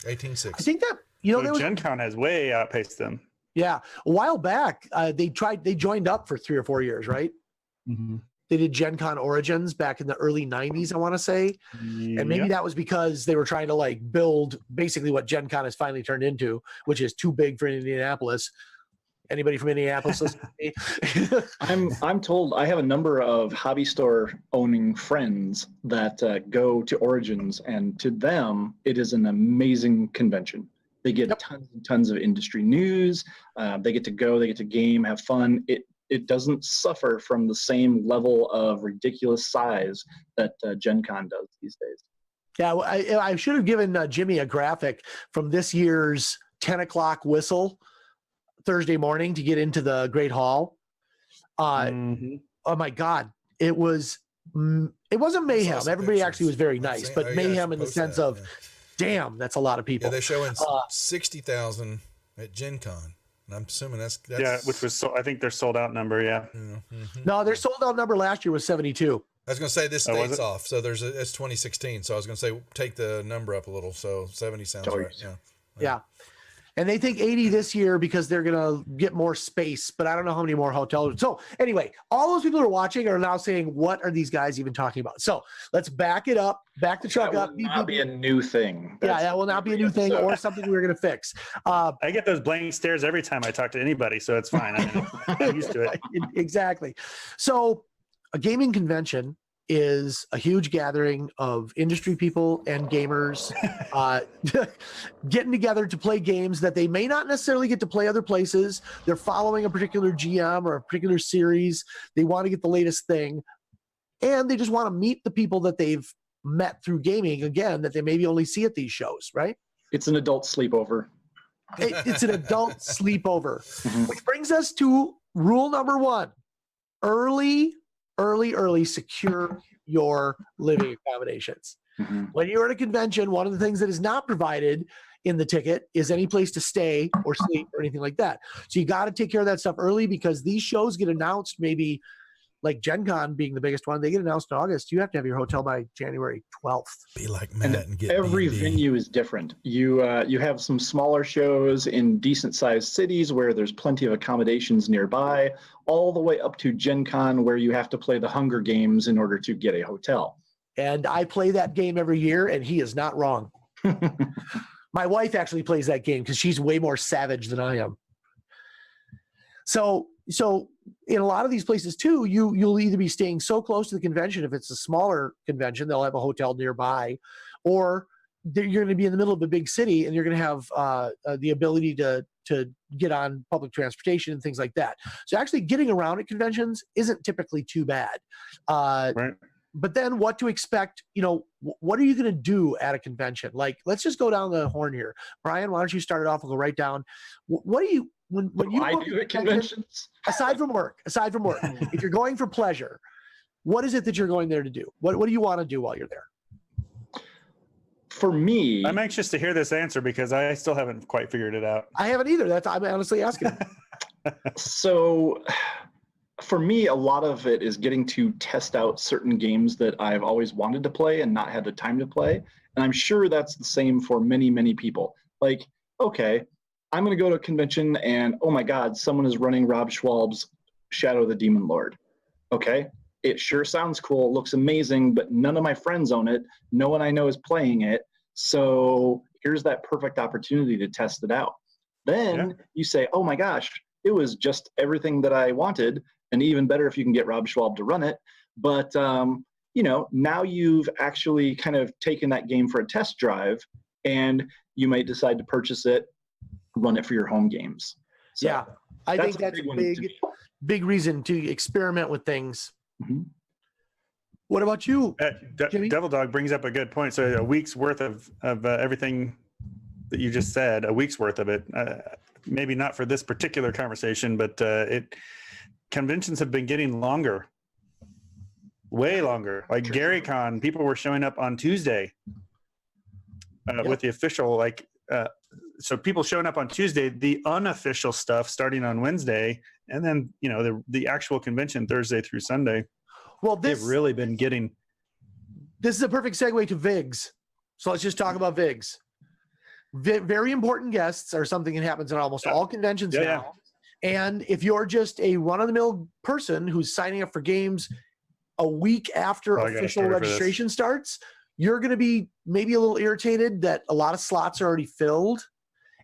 I 18,600. think that So there was Gen Con has way outpaced them. a while back they joined up for 3 or 4 years, right? They did Gen Con Origins back in the early 90s, I want to say. And maybe that was because they were trying to build basically what Gen Con has finally turned into, which is too big for Indianapolis. Anybody from Indianapolis listen to me? I'm told I have a number of hobby store owning friends that go to Origins, and to them, it is an amazing convention. They get tons and tons of industry news. They get to go, they get to game, have fun. It doesn't suffer from the same level of ridiculous size that Gen Con does these days. Yeah, well, I should have given Jimmy a graphic from this year's 10 o'clock whistle Thursday morning to get into the Great Hall. Oh my God, it wasn't mayhem. Saw some Everybody actually was pictures. very I'm nice, saying- but oh, yeah, mayhem I in the should sense post of, that, damn, that's a lot of yeah. people. They're showing 60,000 at Gen Con. And I'm assuming that's Yeah, which was I think their sold out number. Yeah. No, their sold out number last year was 72. I was going to say this Oh, was date's it? off. So it's 2016. So I was going to say take the number up a little. So 70 sounds right. Yeah. Yeah. And they think 80 this year because they're going to get more space, but I don't know how many more hotels. So anyway, all those people who are watching are now saying, what are these guys even talking about? So let's back it up, back the truck That up. will not be a new thing. Yeah, That's that will not be a new thing episode. or something we're going to fix. I get those blank stares every time I talk to anybody, so it's fine. I'm used to it. Exactly. So a gaming convention is a huge gathering of industry people and gamers getting together to play games that they may not necessarily get to play other places. They're following a particular GM or a particular series. They want to get the latest thing. And they just want to meet the people that they've met through gaming, again, that they maybe only see at these shows, right? It's an adult sleepover. It's an adult sleepover, Mhm. which brings us to rule number 1. Early secure your living accommodations. Mhm. When you're at a convention, one of the things that is not provided in the ticket is any place to stay or sleep or anything like that. So you got to take care of that stuff early, because these shows get announced, maybe like Gen Con being the biggest one, they get announced in August. You have to have your hotel by January 12th. Be like Matt and get Every B&B. venue is different. You have some smaller shows in decent sized cities where there's plenty of accommodations nearby, all the way up to Gen Con where you have to play the Hunger Games in order to get a hotel. And I play that game every year, and he is not wrong. My wife actually plays that game because she's way more savage than I am. So in a lot of these places too, you'll either be staying so close to the convention. If it's a smaller convention, they'll have a hotel nearby, or you're going to be in the middle of a big city and you're going to have the ability to get on public transportation and things like that. So actually getting around at conventions isn't typically too bad. Right. But then what to expect, what are you going to do at a convention? Like, let's just go down the horn here. Brian, why don't you start it off and go right down. What do you, when you I go do to at conventions. aside from work, if you're going for pleasure, what is it that you're going there to do? What do you want to do while you're there? For me, I'm anxious to hear this answer because I still haven't quite figured it out. I haven't either. I'm honestly asking. so for me, a lot of it is getting to test out certain games that I've always wanted to play and not had the time to play. And I'm sure that's the same for many, many people. Like, okay, I'm going to go to a convention and, oh my God, someone is running Rob Schwalb's Shadow of the Demon Lord. Okay, it sure sounds cool, looks amazing, but none of my friends own it. No one I know is playing it. So here's that perfect opportunity to test it out. Then you say, oh my gosh, it was just everything that I wanted. And even better if you can get Rob Schwalb to run it. But, now you've actually kind of taken that game for a test drive, and you might decide to purchase it, run it for your home games. So Yeah, I think that's big a one to big, me. big reason to experiment with things. Mhm. What about you? Jimmy? Devil Dog brings up a good point. So a week's worth of everything that you just said, a week's worth of it. Maybe not for this particular conversation, but conventions have been getting longer, way longer. Like Gary Con, people were showing up on Tuesday with the official, so people showing up on Tuesday, the unofficial stuff starting on Wednesday, and then the actual convention Thursday through Sunday. Well, They've really been getting. This is a perfect segue to VIGs. So let's just talk about VIGs. Very important guests are something that happens at almost all conventions now. And if you're just a run-of-the-mill person who's signing up for games a week after official registration starts, you're going to be maybe a little irritated that a lot of slots are already filled.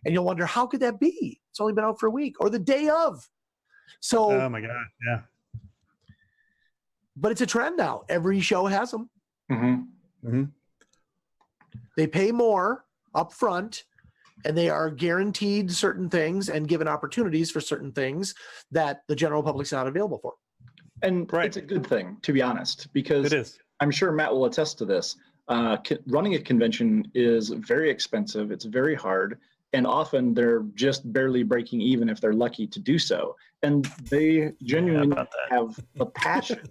And you'll wonder, how could that be? It's only been out for a week or the day of. So, Oh my God. Yeah. but it's a trend now. Every show has them. Mhm. Mm-hmm. They pay more up front, and they are guaranteed certain things and given opportunities for certain things that the general public's not available for. And it's a good thing, to be honest, because It is. I'm sure Matt will attest to this. Running a convention is very expensive. It's very hard. And often they're just barely breaking even if they're lucky to do so. And they genuinely about that. have the passion.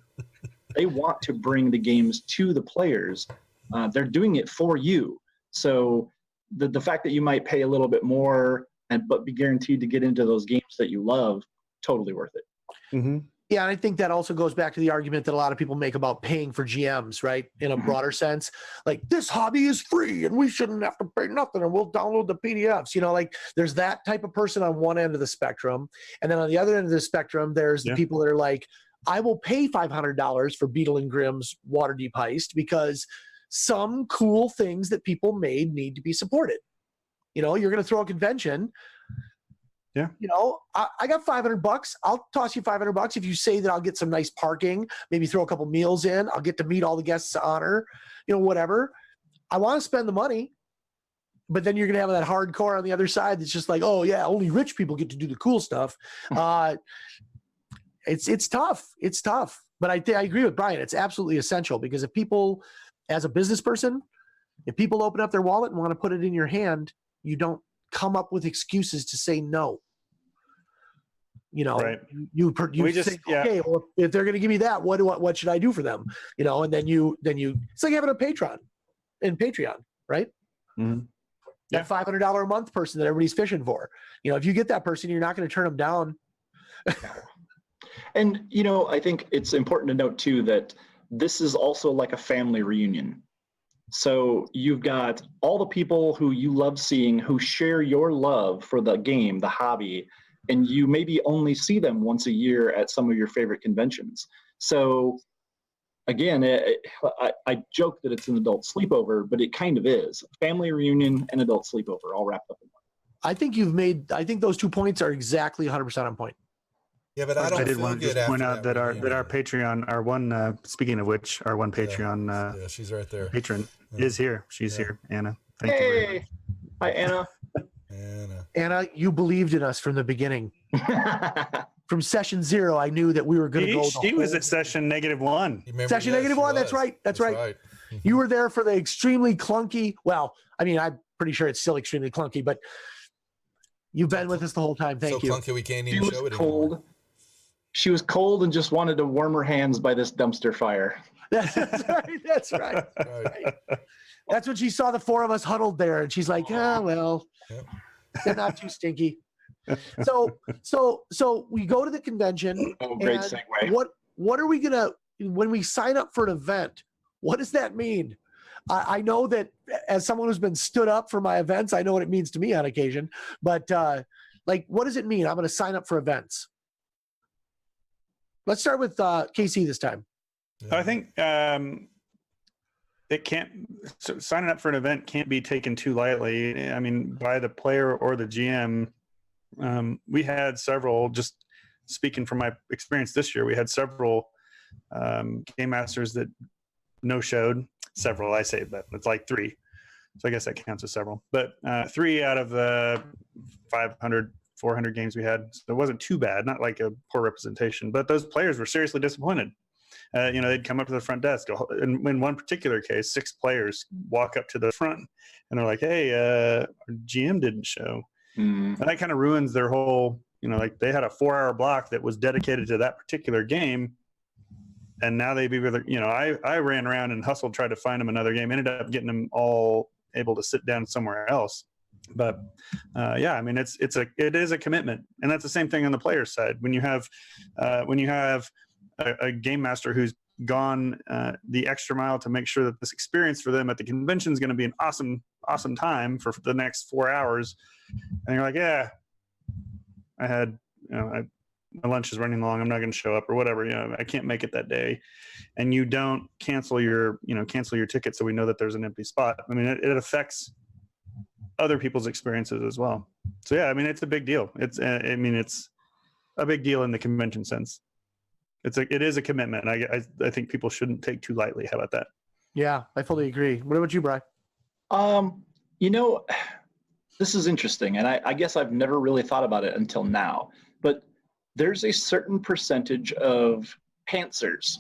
They want to bring the games to the players. They're doing it for you. So the fact that you might pay a little bit more but be guaranteed to get into those games that you love, totally worth it. Mm-hmm. Yeah, and I think that also goes back to the argument that a lot of people make about paying for GMs, right? In a broader sense, like this hobby is free and we shouldn't have to pay nothing and we'll download the PDFs. Like there's that type of person on one end of the spectrum. And then on the other end of the spectrum, there's the people that are like, I will pay $500 for Beetle and Grimm's Waterdeep Heist because some cool things that people made need to be supported. You're going to throw a convention. Yeah. I got $500. I'll toss you $500 if you say that I'll get some nice parking, maybe throw a couple meals in. I'll get to meet all the guests of honor, whatever. I want to spend the money, but then you're going to have that hardcore on the other side that's just like, oh yeah, only rich people get to do the cool stuff. It's tough. It's tough. But I agree with Brian. It's absolutely essential because if people, as a business person, if people open up their wallet and want to put it in your hand, you don't come up with excuses to say no. Right. You say, okay, well, if they're going to give me that, what should I do for them? And then you, it's like having a patron in Patreon, right? Mm-hmm. That $500 a month person that everybody's fishing for. If you get that person, you're not going to turn them down. And, I think it's important to note too, that this is also like a family reunion. So you've got all the people who you love seeing who share your love for the game, the hobby, and you maybe only see them once a year at some of your favorite conventions. So again, I joke that it's an adult sleepover, but it kind of is. Family reunion and adult sleepover all wrapped up in one. I think those 2 points are exactly 100% on point. Yeah, but I did want to just point out that our Patreon, our one, speaking of which, our one Patreon she's right there. patron is here. She's here, Anna. Thank you very much. Hi, Anna. Anna, you believed in us from the beginning. From session 0, I knew that we were going to go. She was at session -1. Session -1. That's right. That's right. You were there for the extremely clunky. Well, I mean, I'm pretty sure it's still extremely clunky, but you've been with us the whole time. Thank you. So clunky we can't even show it cold. anymore. She was cold and just wanted to warm her hands by this dumpster fire. That's right. That's right. Right. That's when she saw the 4 of us huddled there, and she's like, well, they're not too stinky. So we go to the convention. Oh, great segue. What are we gonna, when we sign up for an event? What does that mean? I know that as someone who's been stood up for my events, I know what it means to me on occasion. But what does it mean? I'm going to sign up for events. Let's start with KC this time. I think it can't. So signing up for an event can't be taken too lightly. I mean, by the player or the GM. We had several. Just speaking from my experience this year, we had several game masters that no-showed. Several, I say, but it's like 3. So I guess that counts as several. But 3 out of the 500, 400 games we had, so it wasn't too bad. Not like a poor representation, but those players were seriously disappointed. They'd come up to the front desk. In one particular case, 6 players walk up to the front, and they're like, "Hey, our GM didn't show." And that kind of ruins their whole, like they had a 4-hour block that was dedicated to that particular game. And now they'd be with, I ran around and hustled, tried to find them another game, ended up getting them all able to sit down somewhere else. But I mean, it is a commitment. And that's the same thing on the player's side. When you have a game master who's gone the extra mile to make sure that this experience for them at the convention is going to be an awesome time for the next 4 hours. And you're like, yeah, I had, my lunch is running long. I'm not going to show up or whatever. I can't make it that day. And you don't cancel your ticket so we know that there's an empty spot. I mean, it affects other people's experiences as well. So yeah, I mean, it's a big deal. It's a big deal in the convention sense. It is a commitment. I think people shouldn't take too lightly. How about that? Yeah, I fully agree. What about you, Brian? This is interesting, and I guess I've never really thought about it until now, but there's a certain percentage of pantsers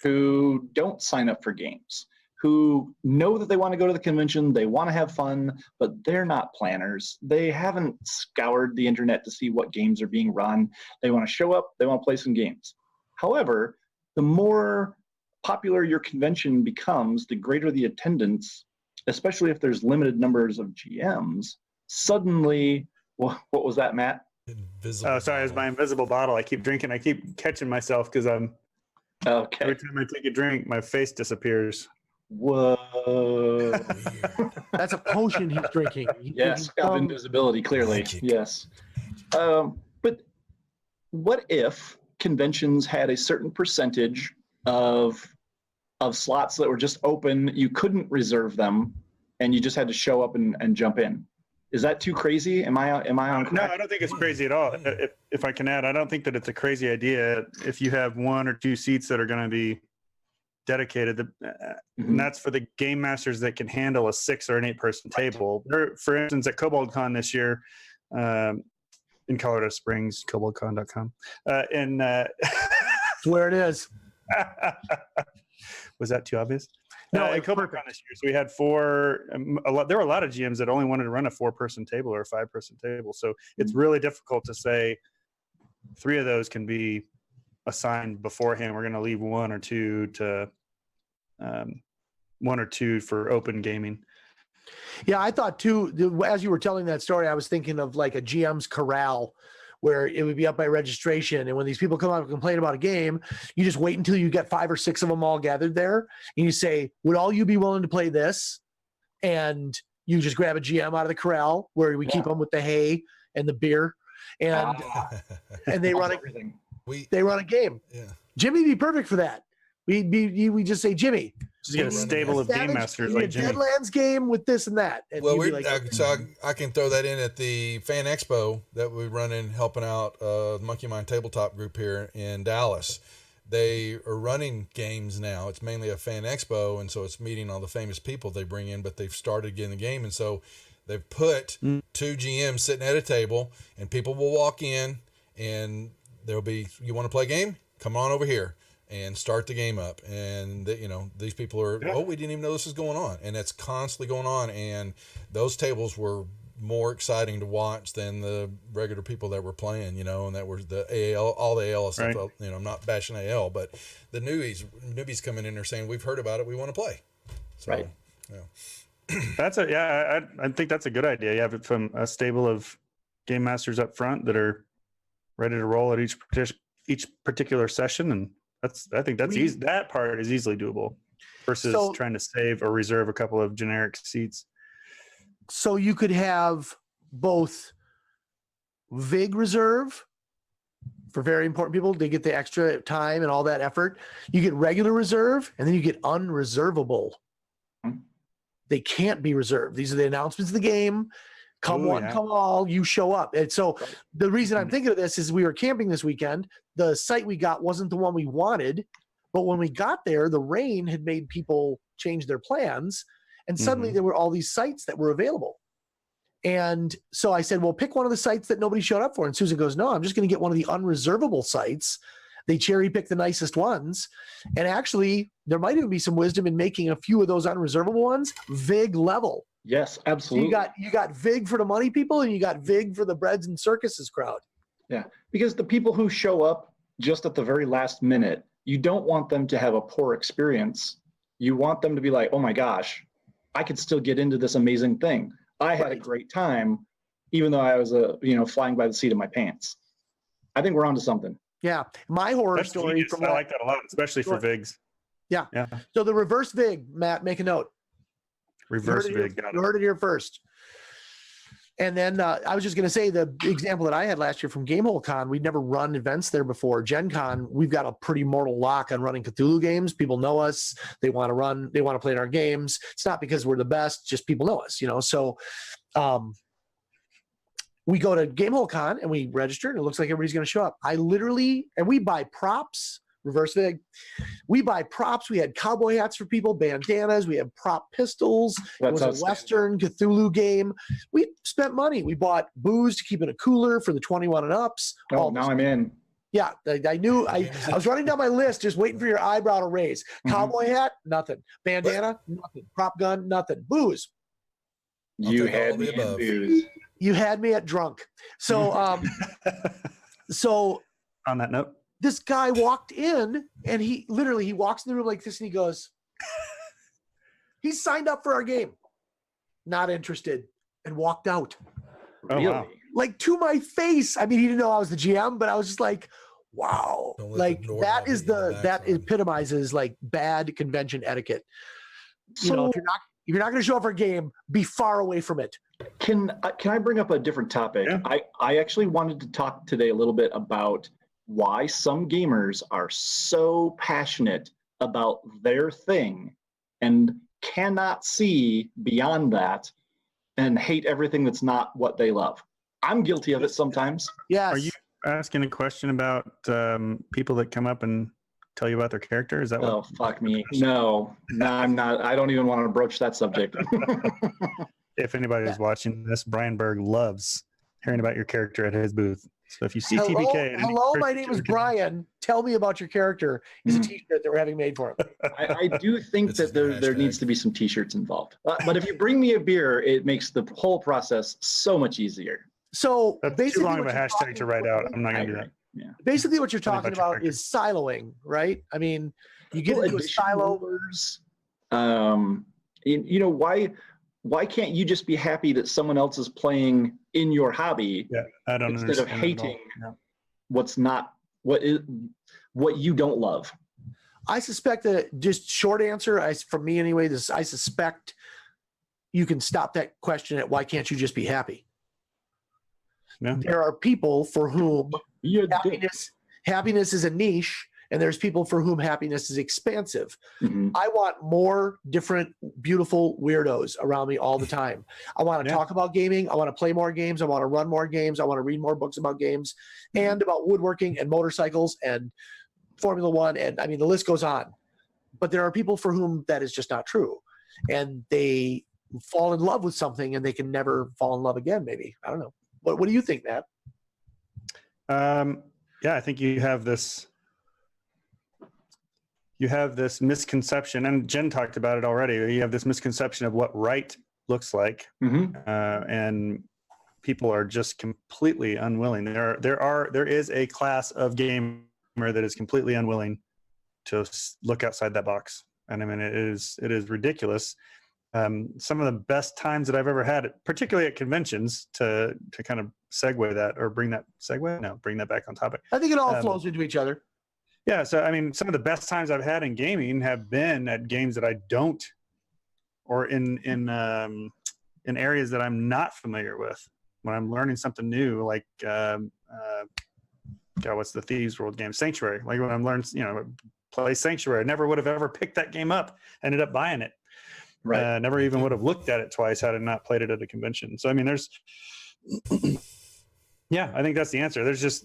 who don't sign up for games, who know that they want to go to the convention, they want to have fun, but they're not planners. They haven't scoured the internet to see what games are being run. They want to show up, they want to play some games. However, the more popular your convention becomes, the greater the attendance, especially if there's limited numbers of GMs. Suddenly, What was that, Matt? Invisible. Oh, sorry, it's my invisible bottle. I keep drinking. I keep catching myself because Okay. every time I take a drink, my face disappears. Whoa. Weird. That's a potion he's drinking. He's Yes, drinking of some- invisibility, clearly. Magic. Yes. But what if conventions had a certain percentage of slots that were just open, you couldn't reserve them, and you just had to show up and jump in? Is that too crazy? Am I on No, crack? I don't think it's crazy at all. If I can add, I don't think that it's a crazy idea if you have 1 or 2 seats that are going to be dedicated. Mhm. And that's for the game masters that can handle a 6 or an 8-person table. For instance, at KoboldCon this year, in Colorado Springs, koboldcon.com, and That's where it is. was that too obvious? No, At it's KoboldCon perfect. this year, so we had 4. There were a lot of GMs that only wanted to run a 4-person table or a 5-person table. So it's really difficult to say 3 of those can be assigned beforehand. We're going to leave 1 or 2 to 1 or 2 for open gaming. Yeah, I thought too, as you were telling that story, I was thinking of like a GM's corral where it would be up by registration. And when these people come out and complain about a game, you just wait until you get 5 or 6 of them all gathered there. And you say, would all you be willing to play this? And you just grab a GM out of the corral where we keep them with the hay and the beer. And and they run everything. they run a game. Yeah. Jimmy'd be perfect for that. We just say, Jimmy, Just get a Yeah. stable of game Savage, masters give me like a Jimmy. Deadlands game with this and that. And Well, you'd be we like, so I can throw that in at the Fan Expo that we run in helping out Monkey Mind Tabletop group here in Dallas. They are running games now. It's mainly a Fan Expo, and so it's meeting all the famous people they bring in, but they've started getting the game, and so they've put 2 GMs sitting at a table, and people will walk in, and there'll be, you want to play a game? Come on over here and start the game up. And these people are, oh, we didn't even know this was going on, and it's constantly going on. And those tables were more exciting to watch than the regular people that were playing, and that were the AL, all the AL stuff. Right. I'm not bashing AL, but the newbies coming in there saying, we've heard about it, we want to play. So, Right. Yeah. I think that's a good idea. You have it from a stable of game masters up front that are ready to roll at each particular session, and I think that's easy. That part is easily doable versus So- trying to save or reserve a couple of generic seats. so you could have both VIG reserve for very important people. They get the extra time and all that effort. You get regular reserve, and then you get unreservable. Hmm. They can't be reserved. These are the announcements of the game. Come Ooh, one, yeah. come all, you show up. And so Right. the reason I'm Mhm. thinking of this is we were camping this weekend. The site we got wasn't the one we wanted, but when we got there, the rain had made people change their plans. And suddenly Mhm. there were all these sites that were available. And so I said, well, pick one of the sites that nobody showed up for. And Susan goes, no, I'm just going to get one of the unreservable sites. They cherry pick the nicest ones. And actually, there might even be some wisdom in making a few of those unreservable ones VIG level. Yes, So absolutely. you got VIG for the money people, and you got VIG for the breads and circuses crowd. Because the people who show up just at the very last minute, you don't want them to have a poor experience. You want them to be like, oh my gosh, I could still get into this amazing thing. I had a Right. great time, even though I was flying by the seat of my pants. I think we're onto something. Yeah. My horror That's story genius. from I like that a lot, especially for Sure. VIGs. So the reverse VIG, Matt, make a note. Reverse You heard it VIG. here- Got You it. heard it here first. And then I was just going to say the example that I had last year from Gamehole Con, we'd never run events there before. Gen Con, we've got a pretty mortal lock on running Cthulhu games. People know us. They want to play in our games. It's not because we're the best, just people know us, So we go to Gamehole Con and we register, and it looks like everybody's going to show up. And we buy props, reverse VIG. We buy props. We had cowboy hats for people, bandanas. We had prop pistols. It That's was a outstanding. Western Cthulhu game. We spent money. We bought booze to keep in a cooler for the 21 and ups. Oh, all now this- I'm in. yeah, I knew. I was running down my list, just waiting for your eyebrow to raise. Mhm. Cowboy hat, nothing. Bandana, nothing. Prop gun, nothing. Booze. I'll You take all had the me in above. booze. You had me at drunk. So, so On that note, this guy walked in, and he walks in the room like this, and he goes, "He's signed up for our game. Not interested," and walked out. Oh, Really? wow. like to my face. I mean, he didn't know I was the GM, but I was just like, wow, Don't let the like doorknob that hit is you in the that backside. epitomizes like bad convention etiquette. You know, So- if you're not going to show up for a game, be far away from it. Can I bring up a different topic? Yeah. I actually wanted to talk today a little bit about why some gamers are so passionate about their thing and cannot see beyond that and hate everything that's not what they love. I'm guilty of it sometimes. Yes. Are you asking a question about people that come up and tell you about their character? Is that what? Oh, fuck me. No, I'm not. I don't even want to broach that subject. If anybody is watching this, Brian Berg loves hearing about your character at his booth. So if you see Hello, TBK, and hello, my name is Brian. Tell me about your character. Is a Mhm. T-shirt that we're having made for him. I do think This is that the there hashtag. needs to be some t-shirts involved. But if you bring me a beer, it makes the whole process so much easier. So That's basically, too long of a what you're hashtag talking to write about- out. I'm not I going to do agree. that. Yeah. Basically, what you're Tell me talking about your about is siloing, right? I mean, you get Well, into a addition silo. numbers, you know, why can't you just be happy that someone else is playing in your hobby Yeah, I don't instead of understand it at all. hating No. what's not what you don't love? I suspect that just short answer, from me anyway, I suspect you can stop that question at why can't you just be happy? No. There are people for whom You're a dick. happiness is a niche, and there's people for whom happiness is expansive. Mhm. I want more different, beautiful weirdos around me all the time. I want to Yeah. talk about gaming. I want to play more games. I want to run more games. I want to read more books about games and about woodworking and motorcycles and Formula One. And I mean, the list goes on. But there are people for whom that is just not true. And they fall in love with something and they can never fall in love again, maybe. I don't know. What do you think, Matt? Yeah, I think you have this misconception, and Jen talked about it already. You have this misconception of what right looks like, Mhm. and people are just completely unwilling. There is a class of gamer that is completely unwilling to look outside that box, and I mean it is ridiculous. Some of the best times that I've ever had, particularly at conventions, to kind of bring that back on topic. I think it all flows into each other. Yeah, so I mean, some of the best times I've had in gaming have been at games that I don't, or in areas that I'm not familiar with. When I'm learning something new, like what's the Thieves World game, Sanctuary? Like when I'm learning, play Sanctuary, I never would have ever picked that game up. Ended up buying it. Right. Never even would have looked at it twice had I not played it at a convention. So I mean, there's. Yeah, I think that's the answer. There's just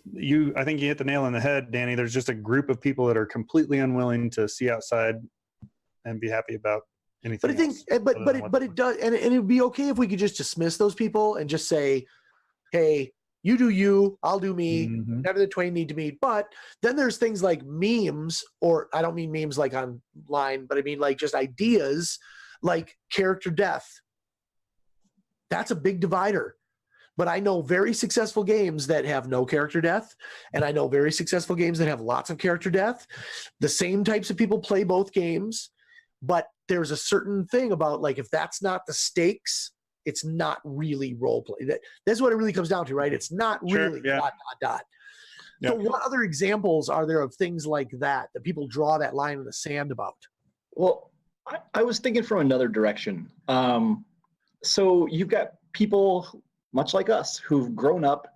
I think you hit the nail on the head, Danny. There's just a group of people that are completely unwilling to see outside and be happy about anything. But I think, else but other but than it, what but they it does, and it would be okay if we could just dismiss those people and just say, "Hey, you do you, I'll do me. Mhm. Never the twain need to meet." But then there's things like memes, or I don't mean memes like online, but I mean like just ideas, like character death. That's a big divider. But I know very successful games that have no character death, and I know very successful games that have lots of character death. The same types of people play both games, but there's a certain thing about, like, if that's not the stakes, it's not really role play. That's what it really comes down to, right? It's not Sure, really ... yeah. So what other examples are there of things like that people draw that line in the sand about? Well, I was thinking from another direction. So you've got people much like us who've grown up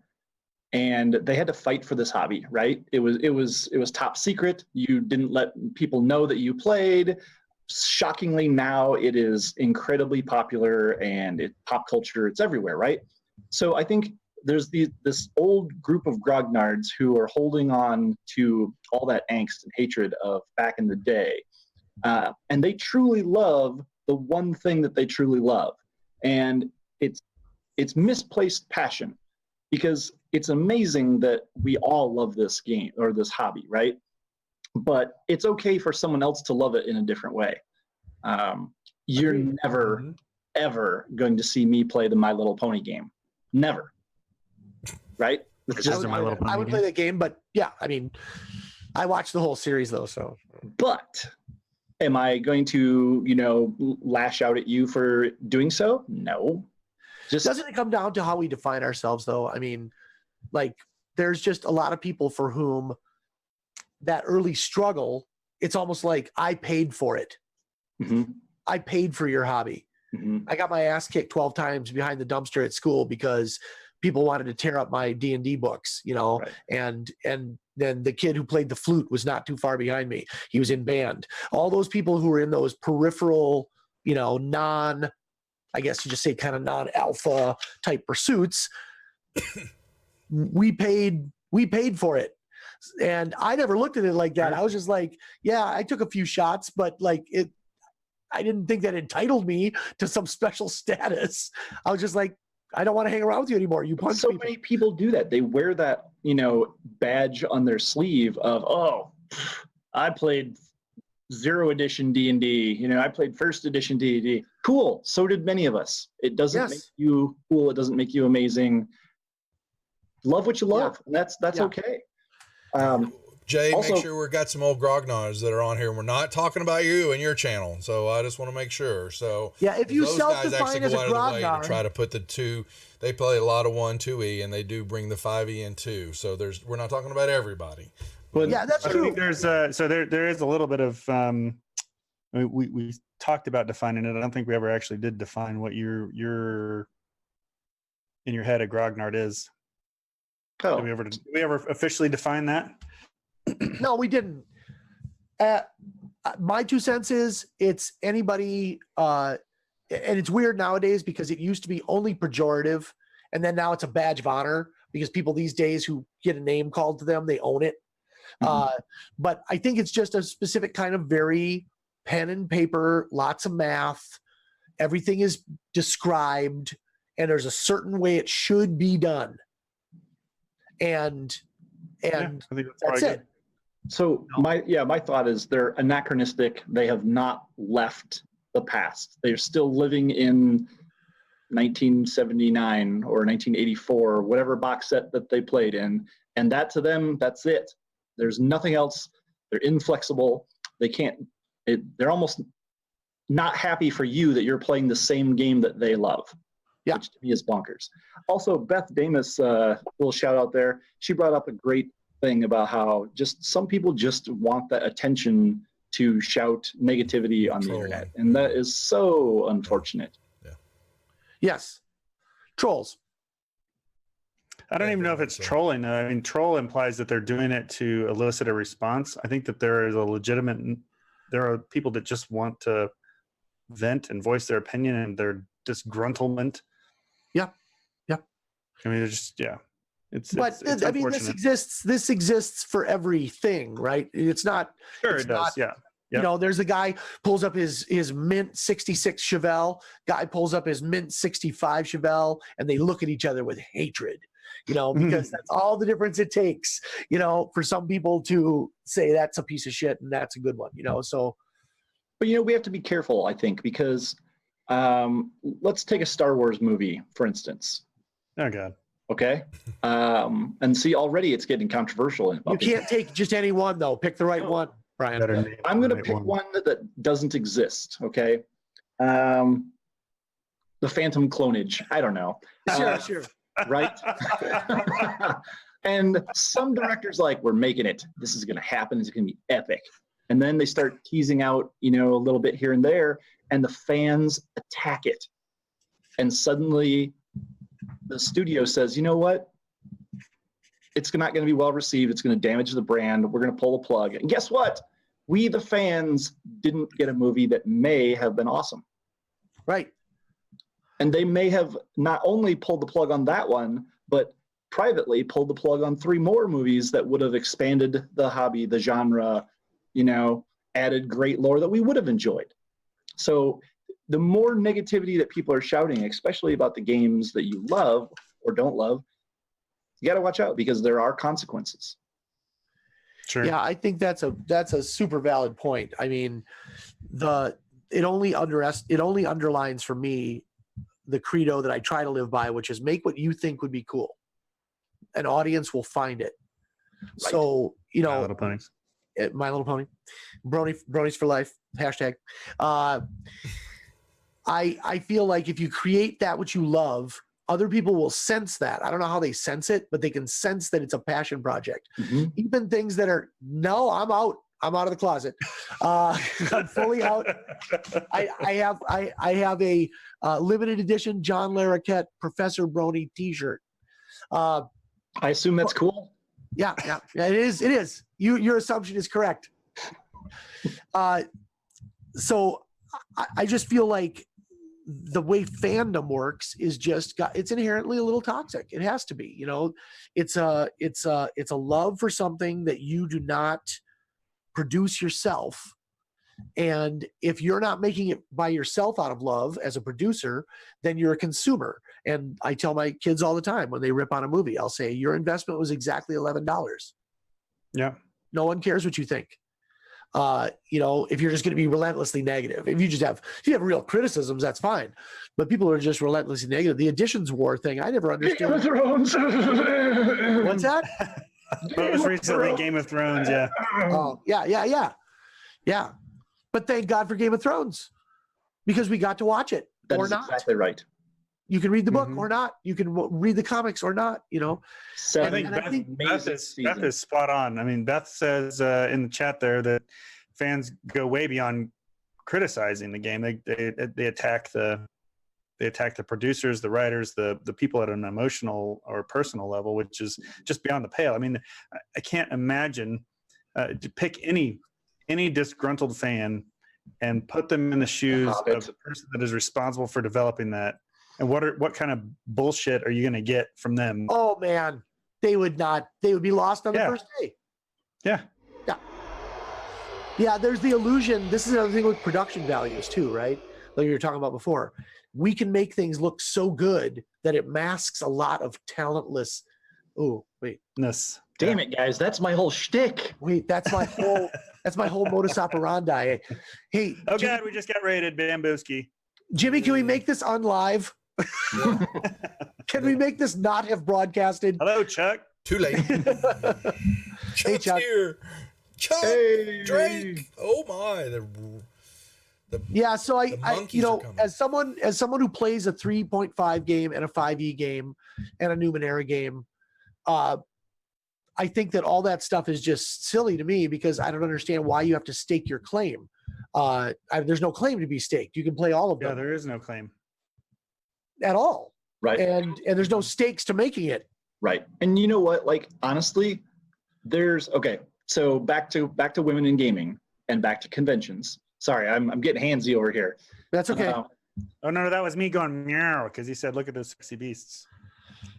and they had to fight for this hobby, right? It was top secret. You didn't let people know that you played. Shockingly, now it is incredibly popular and pop culture. It's everywhere, right? So I think there's this old group of grognards who are holding on to all that angst and hatred of back in the day. And they truly love the one thing that they truly love. And it's misplaced passion, because it's amazing that we all love this game or this hobby, right? But it's okay for someone else to love it in a different way. You're Agreed. never, ever going to see me play the My Little Pony game. Never. Right? It's Those just, are My Little Pony I would play that game, but yeah, I mean, I watched the whole series though, so. but am I going to, lash out at you for doing so? No. Just Doesn't it come down to how we define ourselves, though? I mean, like, there's just a lot of people for whom that early struggle, it's almost like I paid for it. Mhm, I paid for your hobby. mhm. I got my ass kicked 12 times behind the dumpster at school because people wanted to tear up my D&D books, you know, Right. and then the kid who played the flute was not too far behind me. He was in band. All those people who were in those peripheral, you know, I guess you just say kind of non-alpha type pursuits, we paid for it. And I never looked at it like that. I was just like, yeah, I took a few shots, but like I didn't think that entitled me to some special status. I was just like, I don't want to hang around with you anymore. You punch So people. many people do that. They wear that, badge on their sleeve of, oh, I played 0 edition D&D. I played 1st edition D&D. Cool. So did many of us. It doesn't make Yes. you cool. It doesn't make you amazing. Love what you love. And that's Yeah. okay. Jay, also- make sure we've got some old grognards that are on here. We're not talking about you and your channel, so I just want to make sure. So Yeah, if you those guys actually self-define as a go out of the way to grognard, try to put the 2. They play a lot of 1, 2E, and they do bring the 5E in too. So we're not talking about everybody. But yeah, that's I true. think there's there is a little bit of we talked about defining it. I don't think we ever actually did define what your in your head a grognard is. oh, Did we ever officially define that? No, we didn't. My 2 cents is it's anybody, and it's weird nowadays because it used to be only pejorative, and then now it's a badge of honor because people these days who get a name called to them, they own it. Mhm. But I think it's just a specific kind of very pen and paper, lots of math. Everything is described, and there's a certain way it should be done. And Yeah, I think that's that's probably it. good. So my thought is they're anachronistic. They have not left the past. They're still living in 1979 or 1984, whatever box set that they played in. And that to them, that's it. There's nothing else. They're inflexible. They're almost not happy for you that you're playing the same game that they love. Yeah. Which to me is bonkers. Also, Beth Damus, little shout out there. She brought up a great thing about how just some people just want that attention to shout negativity on the Trolling. internet. And that is so unfortunate. Yes. Trolls. I don't Yeah, even know if very it's much so. trolling. I mean, troll implies that they're doing it to elicit a response. I think that there are people that just want to vent and voice their opinion and their disgruntlement. Yeah. Yeah. I mean, it's it's I mean, unfortunate. this exists for everything, right? It's not, Sure, it's it does. not- Yeah. you Yep. know, there's a guy pulls up his mint 66 Chevelle, guy pulls up his mint 65 Chevelle, and they look at each other with hatred, because that's all the difference it takes, for some people to say that's a piece of shit and that's a good one, so. But we have to be careful, I think, because let's take a Star Wars movie, for instance. Oh God. Okay. And see, already it's getting controversial. You can't take just any one, though. Pick the right one, Brian. Better name I'm going the to right pick one that doesn't exist. Okay. The Phantom clonage. I don't know. Sure. Right. And some directors we're making it. This is going to happen. It's going to be epic. And then they start teasing out, a little bit here and there, and the fans attack it. And suddenly the studio says, you know what? It's not going to be well received. It's going to damage the brand. We're going to pull the plug. And guess what? We, the fans, didn't get a movie that may have been awesome. Right. And they may have not only pulled the plug on that one, but privately pulled the plug on 3 more movies that would have expanded the hobby, the genre, added great lore that we would have enjoyed. So the more negativity that people are shouting, especially about the games that you love or don't love, you got to watch out because there are consequences. Sure. Yeah, I think that's a super valid point. I mean, it only underlines for me the credo that I try to live by, which is make what you think would be cool. An audience will find it. Right. So, My Little Ponies. My Little Pony, bronies for life, hashtag. I feel like if you create that which you love, other people will sense that. I don't know how they sense it, but they can sense that it's a passion project. Mhm. Even things that are, no, I'm out. I'm out of the closet. I'm fully out. I have a limited edition John Larroquette Professor Brony T-shirt. I assume that's cool. Yeah, it is. It is. Your assumption is correct. So I just feel like the way fandom works is it's inherently a little toxic. It has to be. You know, it's a love for something that you do not produce yourself. And if you're not making it by yourself out of love as a producer, then you're a consumer. And I tell my kids all the time when they rip on a movie, I'll say, your investment was exactly $11. Yeah. No one cares what you think. You know, if you're just going to be relentlessly negative, if you have real criticisms, that's fine. But people are just relentlessly negative. The additions war thing, I never understood. Game of Thrones. What's that? Most recently, Game of Thrones. Yeah. Oh, yeah. But thank God for Game of Thrones because we got to watch it That or is not. exactly right. You can read the book Mhm. or not. You can read the comics or not. You know. I think, And I think Beth is spot on. I mean, Beth says in the chat there that fans go way beyond criticizing the game. They attack the producers, the writers, the people at an emotional or personal level, which is just beyond the pale. I mean, I can't imagine to pick any disgruntled fan and put them in the shoes of the person that is responsible for developing that. And what kind of bullshit are you going to get from them? oh man, they would be lost on the Yeah. first day. Yeah. Yeah, there's the illusion. This is another thing with production values too, right? Like you were talking about before. We can make things look so good that it masks a lot of talentless. Oh, wait. Damn it, guys! That's my whole shtick. Wait, that's my whole modus operandi. Hey, Oh Jimmy, God, we just got raided, Bambooski. Jimmy, can we make this unlive? Can we make this not have broadcasted? Hello, Chuck. Too late. Chuck's Chuck. here. Chuck Hey. Drake. Oh my. Yeah, so The I monkeys are coming. as someone who plays a 3.5 game and a 5e game and a Numenera game, I think that all that stuff is just silly to me because I don't understand why you have to stake your claim. There's no claim to be staked. You can play all of Yeah, them there is no claim. at all, Right. and there's no stakes to making it. Right. And you know what? Like honestly, so back to women in gaming and back to conventions. Sorry, I'm getting handsy over here. That's okay. Oh no, that was me going meow because he said, "Look at those sexy beasts."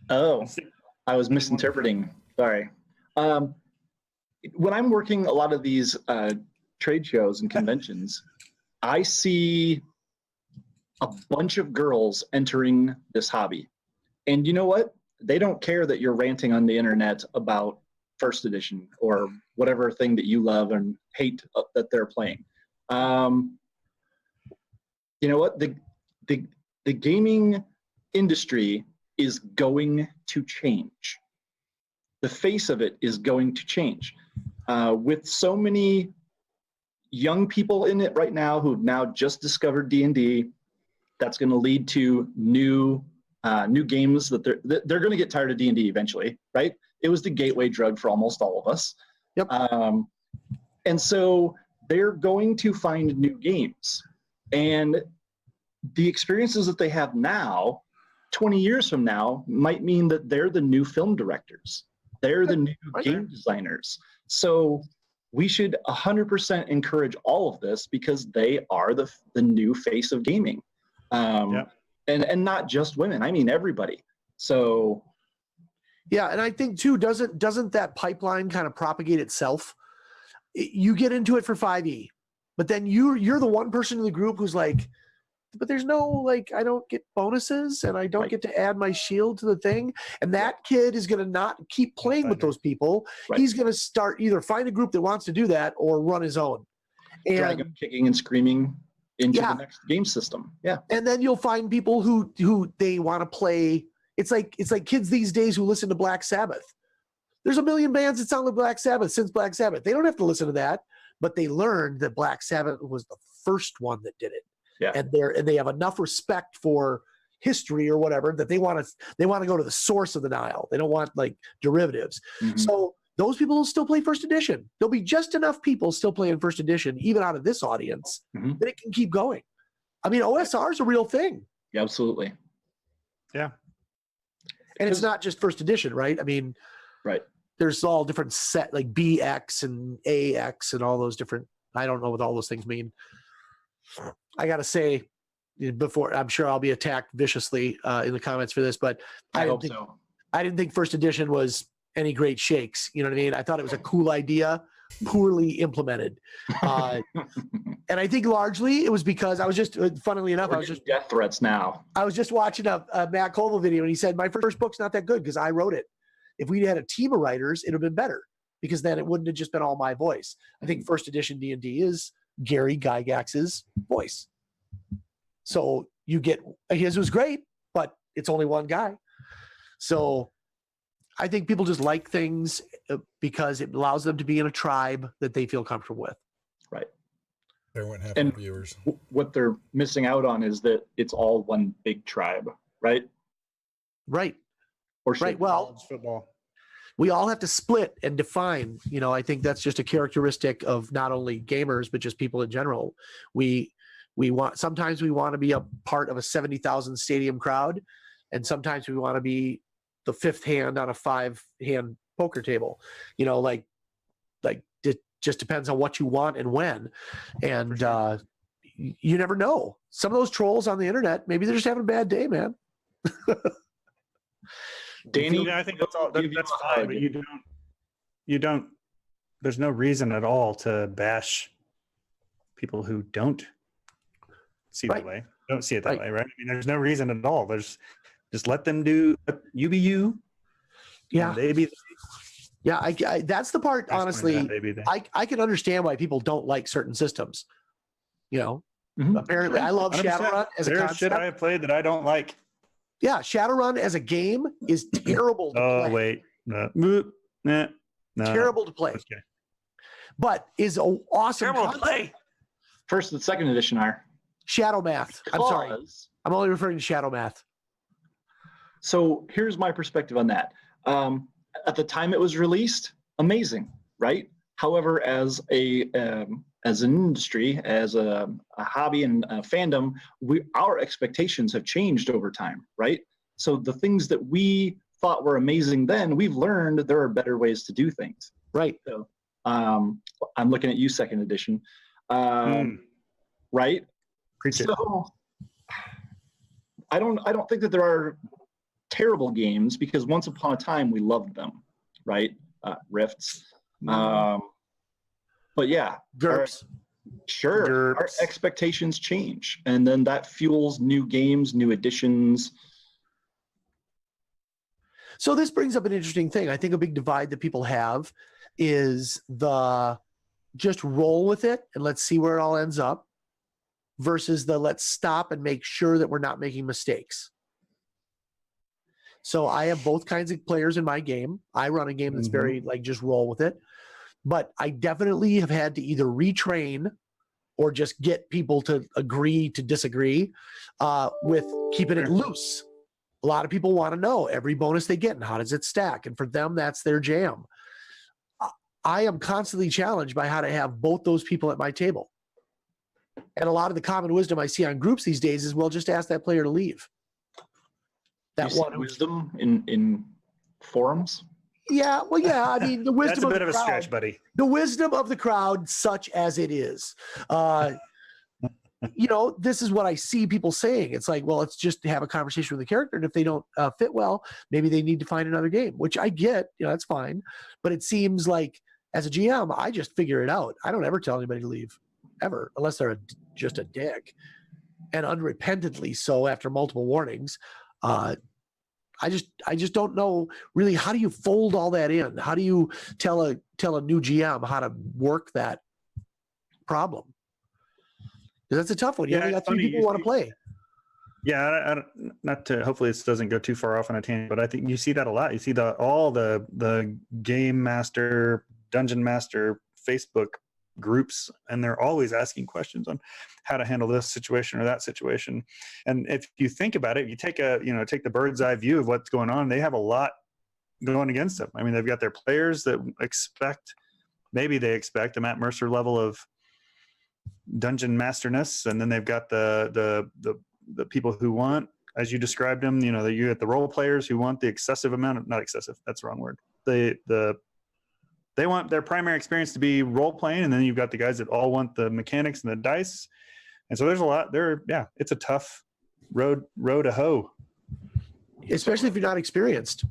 I was misinterpreting. Sorry. When I'm working a lot of these trade shows and conventions, I see a bunch of girls entering this hobby. And you know what? They don't care that you're ranting on the internet about first edition or whatever thing that you love and hate that they're playing. You know what? The gaming industry is going to change. The face of it is going to change. With so many young people in it right now who've now just discovered D&D, that's going to lead to new games that they're going to get tired of D&D eventually, right? It was the gateway drug for almost all of us. Yep. And so they're going to find new games. And the experiences that they have now, 20 years from now, might mean that they're the new film directors. They're the new game designers. So we should 100% encourage all of this because they are the new face of gaming. And not just women. I mean, everybody. So Yeah, and I think too, doesn't that pipeline kind of propagate itself? You get into it for 5e, but then you're the one person in the group who's like, but there's no I don't get bonuses and I don't Right. get to add my shield to the thing. And that kid is going to not keep playing with those people. Right. He's going to start either find a group that wants to do that or run his own. drag And them kicking and screaming into Yeah. the next game system. Yeah. and then you'll find people who they want to play. It's like kids these days who listen to Black Sabbath. There's a million bands that sound like Black Sabbath since Black Sabbath. They don't have to listen to that, but they learned that Black Sabbath was the first one that did it. Yeah. and they have enough respect for history or whatever that they want to go to the source of the Nile. They don't want like derivatives. Mhm. So those people will still play first edition. There'll be just enough people still playing first edition, even out of this audience, Mhm. that it can keep going. I mean, OSR is a real thing. Yeah, absolutely. Yeah. And it's not just first edition, right? I mean, Right. there's all different set like BX and AX and all those different, I don't know what all those things mean. I got to say before, I'm sure I'll be attacked viciously in the comments for this, but I didn't hope think, so. I didn't think first edition was any great shakes. You know what I mean? I thought it was a cool idea, poorly implemented. And I think largely it was because I was just, funnily enough, We're getting death threats now. I was just watching a Matt Colville video, and he said, my first book's not that good because I wrote it. If we'd had a team of writers, it'd have been better because then it wouldn't have just been all my voice. I think first edition D&D is Gary Gygax's voice. So you get, his was great, but it's only one guy. So I think people just like things because it allows them to be in a tribe that they feel comfortable with. Right. There went half And the viewers. What they're missing out on is that it's all one big tribe, right? Right. Or should Right. Well, College football. we all have to split and define. You know, I think that's just a characteristic of not only gamers, but just people in general. We sometimes we want to be a part of a 70,000 stadium crowd, and sometimes we want to be the fifth hand on a 5-hand poker table. You know, like it just depends on what you want and when. And you never know. Some of those trolls on the internet, maybe they're just having a bad day, man. Danny, Yeah, I think that's all. give you That's a fine, hug. but you don't. There's no reason at all to bash people who don't see Right. that way. Don't see it that Right. way, right? I mean, there's no reason at all. There's just let them do. You be you. Yeah. And they be. Yeah. I that's the part, honestly, they be they. I can understand why people don't like certain systems. You know, Mhm. apparently I love 100%. Shadowrun as a There's concept. shit I have played that I don't like. Yeah, Shadowrun as a game is terrible to Oh play. wait, no, Boop. Nah. No, Terrible to play, Okay. but is an awesome Terrible to concept. play. First and second edition are. Shadow Math. I'm sorry. Because- I'm only referring to Shadow Math. So here's my perspective on that. At the time it was released, amazing, right? However, as an industry, as a hobby and a fandom, our expectations have changed over time, right? So the things that we thought were amazing then, we've learned there are better ways to do things. Right. So I'm looking at you, second edition, right? Preach it. So I don't think that there are terrible games because once upon a time we loved them, right? Rifts. But yeah, GURPS. sure, our GURPS. expectations change, and then that fuels new games, new additions. So this brings up an interesting thing. I think a big divide that people have is the just roll with it and let's see where it all ends up versus the let's stop and make sure that we're not making mistakes. So I have both kinds of players in my game. I run a game that's very like just roll with it. But I definitely have had to either retrain or just get people to agree to disagree with keeping it loose. A lot of people want to know every bonus they get and how does it stack. And for them, that's their jam. I am constantly challenged by how to have both those people at my table. And a lot of the common wisdom I see on groups these days is, well, just ask that player to leave. That You see one. wisdom in forums. Yeah, well, yeah. I mean, the wisdom That's a bit of a the crowd, stretch, buddy. the wisdom of the crowd, such as it is. You know, this is what I see people saying. It's like, well, let's just have a conversation with the character, and if they don't fit well, maybe they need to find another game. Which I get, you know, that's fine. But it seems like as a GM, I just figure it out. I don't ever tell anybody to leave, ever, unless they're just a dick, and unrepentantly so after multiple warnings. I just don't know really, how do you fold all that in? How do you tell a new GM how to work that problem? Because that's a tough one. You Yeah, only got it's 3 funny. people You want to see- play. Yeah, I don't, not to. Hopefully, this doesn't go too far off on a tangent, but I think you see that a lot. You see all the game master, dungeon master Facebook groups, and they're always asking questions on how to handle this situation or that situation. And if you think about it, you take the bird's eye view of what's going on, they have a lot going against them. I mean, they've got their players that expect a Matt Mercer level of dungeon masterness, and then they've got the people who want, as you described them, you get the role players who want the excessive amount of, not excessive, that's the wrong word. They want their primary experience to be role playing, and then you've got the guys that all want the mechanics and the dice. And so there's a lot there. Yeah, it's a tough road to hoe. Especially if you're not experienced.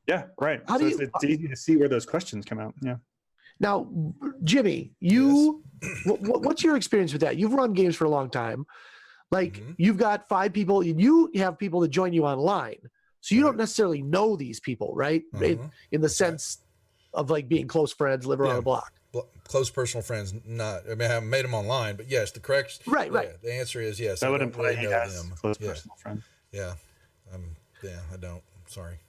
Yeah, right. How So do you- it's easy to see where those questions come out. Yeah. Now, Jimmy, what's your experience with that? You've run games for a long time. Like Mhm. you've got 5 people, and you have people that join you online. So you don't necessarily know these people, right? Mhm. In the sense of like being close friends, live around Yeah. the block. Close personal friends, not. I mean, I haven't made them online, but yes, the correct. Right, right. Yeah, the answer is yes. That I would don't imply really he know has them. close Yeah, personal friends. yeah. Yeah, I don't. Sorry.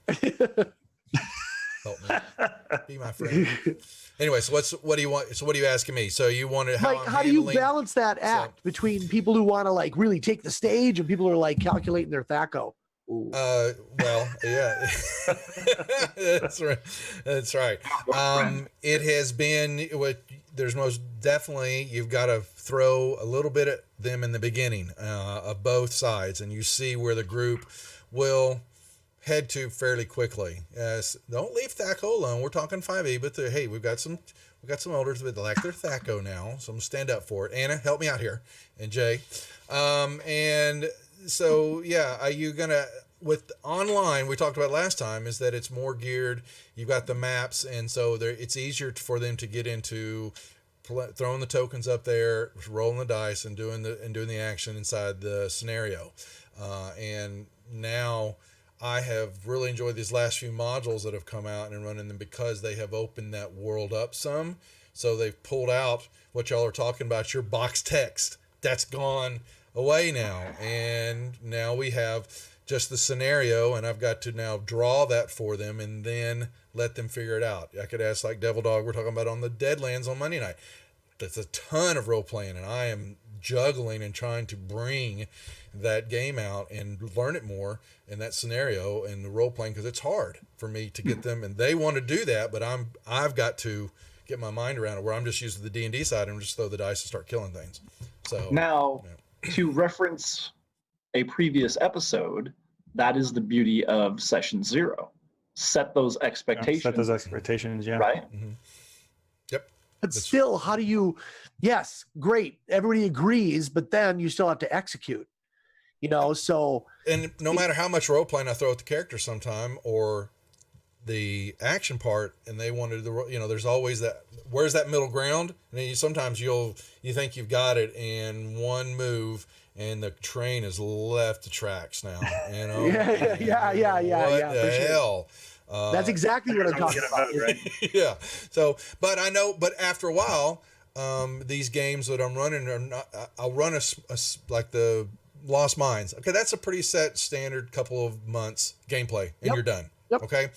Help me. Be my friend. Anyway, so what do you want? So what are you asking me? So you wanted how Like, I'm how do you handling- balance that act between people who want to like really take the stage and people who are like calculating their THACO? Ooh. Well, yeah, that's right. That's right. It has been what there's most definitely, you've got to throw a little bit at them in the beginning of both sides, and you see where the group will head to fairly quickly. Don't leave THACO alone. We're talking 5e, but hey, we've got some elders that like their THACO now, so I'm gonna stand up for it. Anna, help me out here, and Jay, and so yeah, are you gonna with online? We talked about last time is that it's more geared. You've got the maps, and so it's easier for them to get into throwing the tokens up there, rolling the dice, and doing the action inside the scenario. And now I have really enjoyed these last few modules that have come out and running them because they have opened that world up some. So they've pulled out what y'all are talking about, your box text. That's gone away now. And now we have just the scenario, and I've got to now draw that for them and then let them figure it out. I could ask like Devil Dog, we're talking about on the Deadlands on Monday night. That's a ton of role playing, and I am juggling and trying to bring that game out and learn it more in that scenario and the role playing, because it's hard for me to get them, and they want to do that, but I've got to get my mind around it where I'm just using the D&D side and just throw the dice and start killing things. So Now, to reference a previous episode, that is the beauty of session 0. Set those expectations. Set those expectations. Yeah. Right? mhm. Yep. But still, how do you? Yes, great. Everybody agrees, but then you still have to execute. So And no matter how much role playing I throw at the character sometime or the action part, and they wanted there's always that, where's that middle ground? And then sometimes you think you've got it in one move and the train has left the tracks now, Yeah, what for the sure. hell? that's exactly what I'm talking about. Yeah. So, but after a while, these games that I'm running are not. I'll run like the Lost Mines. Okay, that's a pretty set standard couple of months gameplay, and Yep. you're done. Yep. Okay.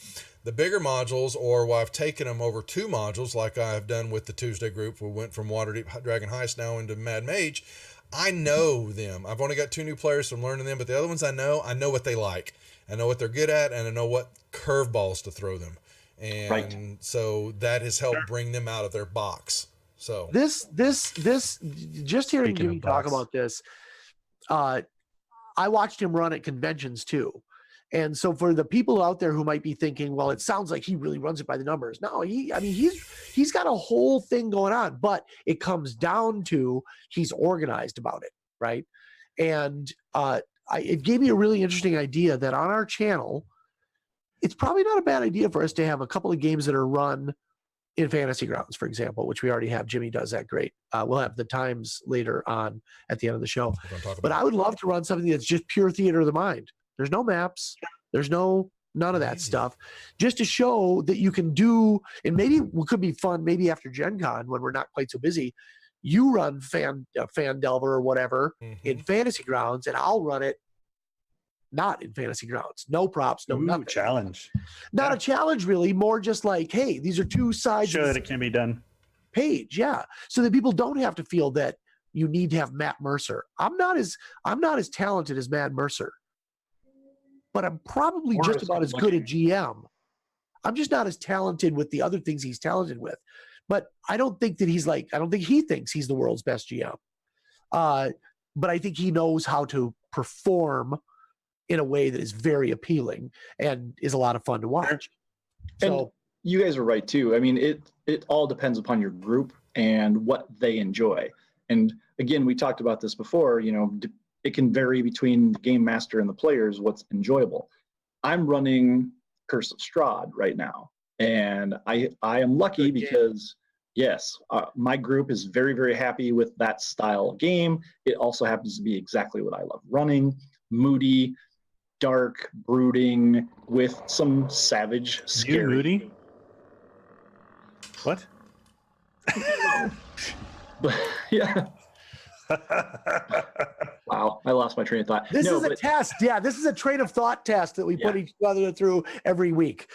The bigger modules, or I've taken them over 2 modules, like I've done with the Tuesday group. We went from Waterdeep Dragon Heist now into Mad Mage. I know them. I've only got 2 new players, so I'm learning them. But the other ones I know what they like. I know what they're good at, and I know what curveballs to throw them. And Right. so that has helped bring them out of their box. So This just hearing Speaking of Jimmy talk box. about this, I watched him run at conventions too. And so for the people out there who might be thinking, well, it sounds like he really runs it by the numbers. No, he's got a whole thing going on, but it comes down to he's organized about it, right? And it gave me a really interesting idea that on our channel, it's probably not a bad idea for us to have a couple of games that are run in Fantasy Grounds, for example, which we already have. Jimmy does that great. We'll have the times later on at the end of the show. we're gonna talk But about I would love to run something that's just pure theater of the mind. There's no maps. There's none of that Easy. stuff. Just to show that you can do, and maybe it could be fun, maybe after Gen Con when we're not quite so busy, you run Fan Delver or whatever in Fantasy Grounds, and I'll run it not in Fantasy Grounds. No props, no Ooh, nothing. challenge. Not Yeah. a challenge, really. More just like, hey, these are 2 sides. Show of that the- it can be done. page. Yeah. So that people don't have to feel that you need to have Matt Mercer. I'm not as talented as Matt Mercer, but I'm probably Or just as about as good at GM. I'm just not as talented with the other things he's talented with. But I don't think that I don't think he thinks he's the world's best GM. But I think he knows how to perform in a way that is very appealing and is a lot of fun to watch. And So you guys are right too. I mean, it all depends upon your group and what they enjoy. And again, we talked about this before, it can vary between the game master and the players what's enjoyable. I'm running Curse of Strahd right now, and I am lucky because yes, my group is very, very happy with that style of game. It also happens to be exactly what I love running: moody, dark, brooding, with some savage, scary. You moody? What? Yeah. Wow, I lost my train of thought. this is a test. Yeah, this is a train of thought test that we put each other through every week.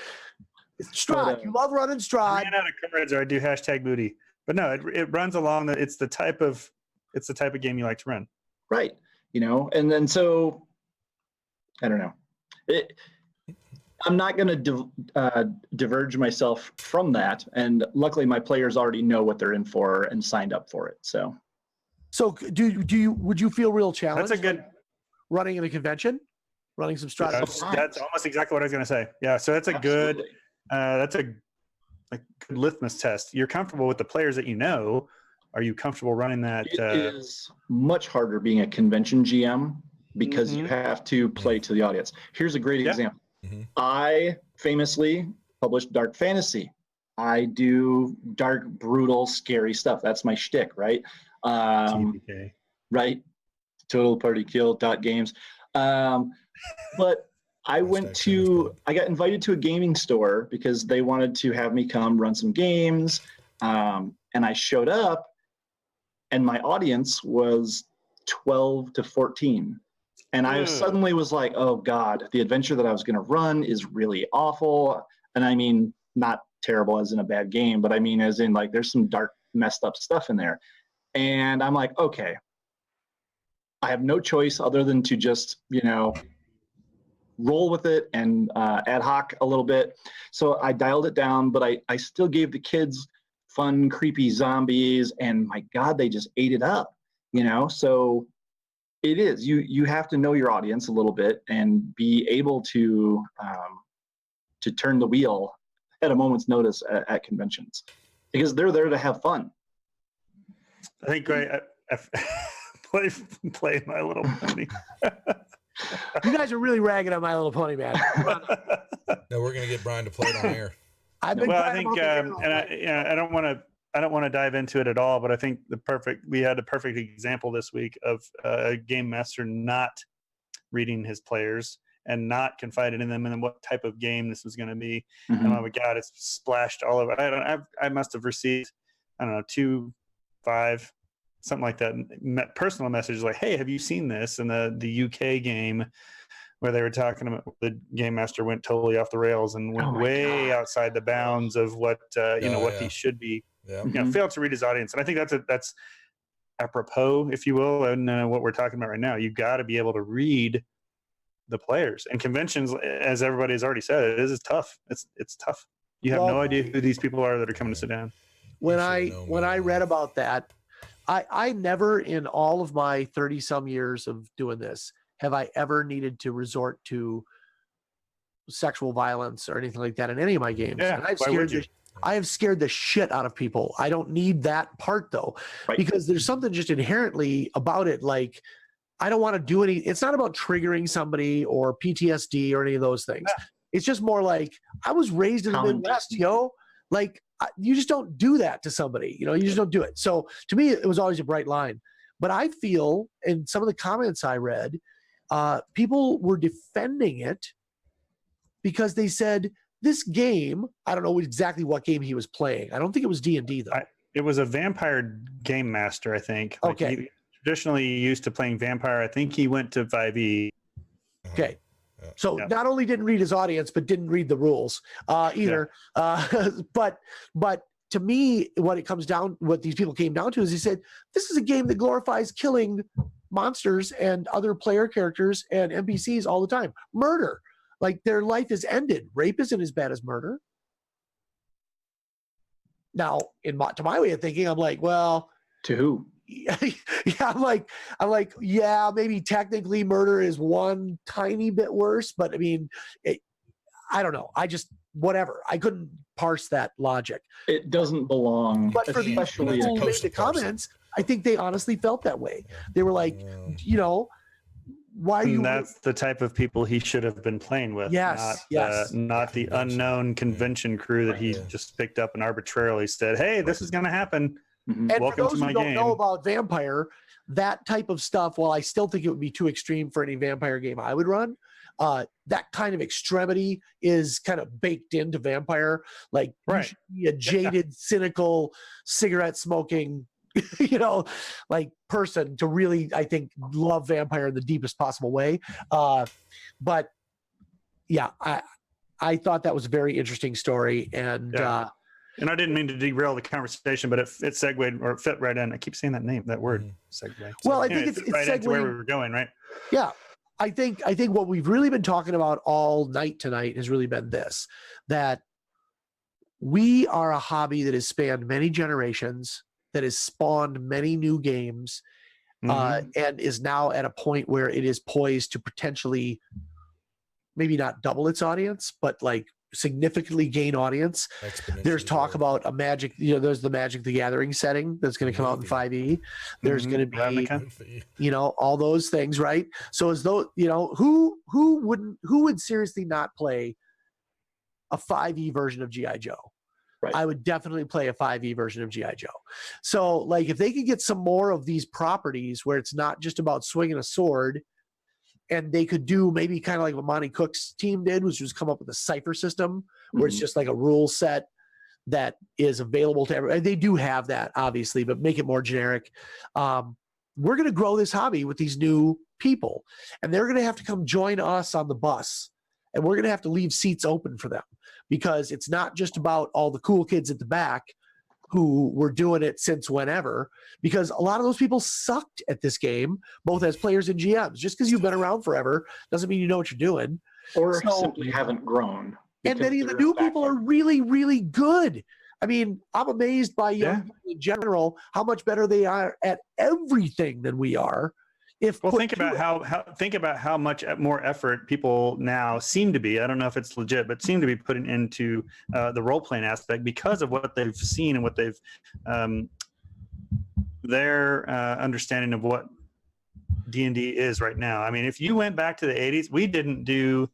Strahd, you love running Strahd. I ran out of cards, or I do #moody. But no, it runs along it's the type of game you like to run. Right. And then so I don't know. I'm not going to diverge myself from that. And luckily my players already know what they're in for and signed up for it. So would you feel real challenged? That's a good running in a convention, running some Strahd. That's almost exactly what I was going to say. Yeah. So that's a good, that's a good litmus test. You're comfortable with the players that you know. Are you comfortable running that? It is much harder being a convention GM because you have to play to the audience. Here's a great example. Mm-hmm. I famously published Dark Fantasy. I do dark, brutal, scary stuff. That's my shtick, right? TPK. Right. Total Party Kill .games. But I got invited to a gaming store because they wanted to have me come run some games. And I showed up and my audience was 12 to 14. And I suddenly was like, oh God, the adventure that I was going to run is really awful. And I mean, not terrible as in a bad game, but I mean, as in like, there's some dark, messed up stuff in there. And I'm like, okay, I have no choice other than to just, roll with it and ad hoc a little bit. So I dialed it down, but I still gave the kids fun, creepy zombies. And my God, they just ate it up, So it is. You have to know your audience a little bit and be able to turn the wheel at a moment's notice at conventions because they're there to have fun. I think I play My Little Pony. You guys are really ragging on My Little Pony, man. No, we're going to get Brian to play it on air. I think, I don't want to dive into it at all, but I think we had a perfect example this week of a game master not reading his players and not confiding in them and what type of game this was going to be. Mm-hmm. And oh my God, it's splashed all over. I must have received, 2, 5, something like that, personal messages like, hey, have you seen this? And the UK game where they were talking about the game master went totally off the rails and went way outside the bounds of what he should be. Yeah. Failed to read his audience. And I think that's apropos, if you will, and what we're talking about right now. You've got to be able to read the players. And conventions, as everybody has already said, it is tough. It's tough. You have no idea who these people are that are coming to sit down. When I read about that, I never in all of my 30 some years of doing this have I ever needed to resort to sexual violence or anything like that in any of my games. Yeah, and I have scared the shit out of people. I don't need that part though, because there's something just inherently about it. Like, I don't want to do it's not about triggering somebody or PTSD or any of those things. Yeah. It's just more like, I was raised in the Midwest, like you just don't do that to somebody, you just don't do it. So to me, it was always a bright line, but I feel in some of the comments I read, people were defending it because they said this game, I don't know exactly what game he was playing. I don't think it was D&D though. It was a vampire game master, I think. Okay. He traditionally used to playing vampire. I think he went to 5e. Okay. So not only didn't read his audience, but didn't read the rules either. But to me, what these people came down to is they said, this is a game that glorifies killing monsters and other player characters and NPCs all the time. Murder. Like, their life is ended. Rape isn't as bad as murder. Now, to my way of thinking, I'm like, well, To who? yeah, I'm like, yeah, maybe technically murder is one tiny bit worse, but I mean, I don't know. Whatever. I couldn't parse that logic. It doesn't belong, But for these especially people it's who made supposed the to parse it. comments, I think they honestly felt that way. They were like, why are you? And that's the type of people he should have been playing with. Yes, yes. Not the unknown convention crew that he just picked up and arbitrarily said, "Hey, this is going to happen." Mhm. And Welcome for to those my who don't know game. about Vampire, that type of stuff, while I still think it would be too extreme for any Vampire game I would run, that kind of extremity is kind of baked into Vampire. Like, you Right. should be a jaded, cynical, cigarette smoking, like person to really, I think, love Vampire in the deepest possible way. But yeah, I thought that was a very interesting story. And Yeah. And I didn't mean to derail the conversation, but it segued or it fit right in. I keep saying that word, segue. Well, I Anyway, think it fit it's right into where segueing- we were going, right? yeah, I think what we've really been talking about all night tonight has really been this, that we are a hobby that has spanned many generations, that has spawned many new games, Mhm. and is now at a point where it is poised to potentially maybe not double its audience, but like significantly gain audience. There's talk about a Magic, there's the Magic the Gathering setting that's going to come out in 5e. There's Mhm. going to be, Ravnica. all those things, right? So as though, who would seriously not play a 5e version of GI Joe? Right. I would definitely play a 5e version of GI Joe. So like, if they could get some more of these properties where it's not just about swinging a sword, and they could do maybe kind of like what Monty Cook's team did, which was come up with a cipher system where it's Mhm. just like a rule set that is available to everyone. They do have that, obviously, but make it more generic. We're going to grow this hobby with these new people, and they're going to have to come join us on the bus, and we're going to have to leave seats open for them, because it's not just about all the cool kids at the back who were doing it since whenever, because a lot of those people sucked at this game, both as players and GMs. Just because you've been around forever doesn't mean you know what you're doing. Or So- simply haven't grown. And because many of the they're new back people there. are really, really good. I mean, I'm amazed by young people in general, how much better they are at everything than we are. Well, put think to about how much more effort people now seem to be. I don't know if it's legit, but seem to be putting into the role playing aspect because of what they've seen and what they've their understanding of what D&D is right now. I mean, if you went back to the 80s, we didn't do.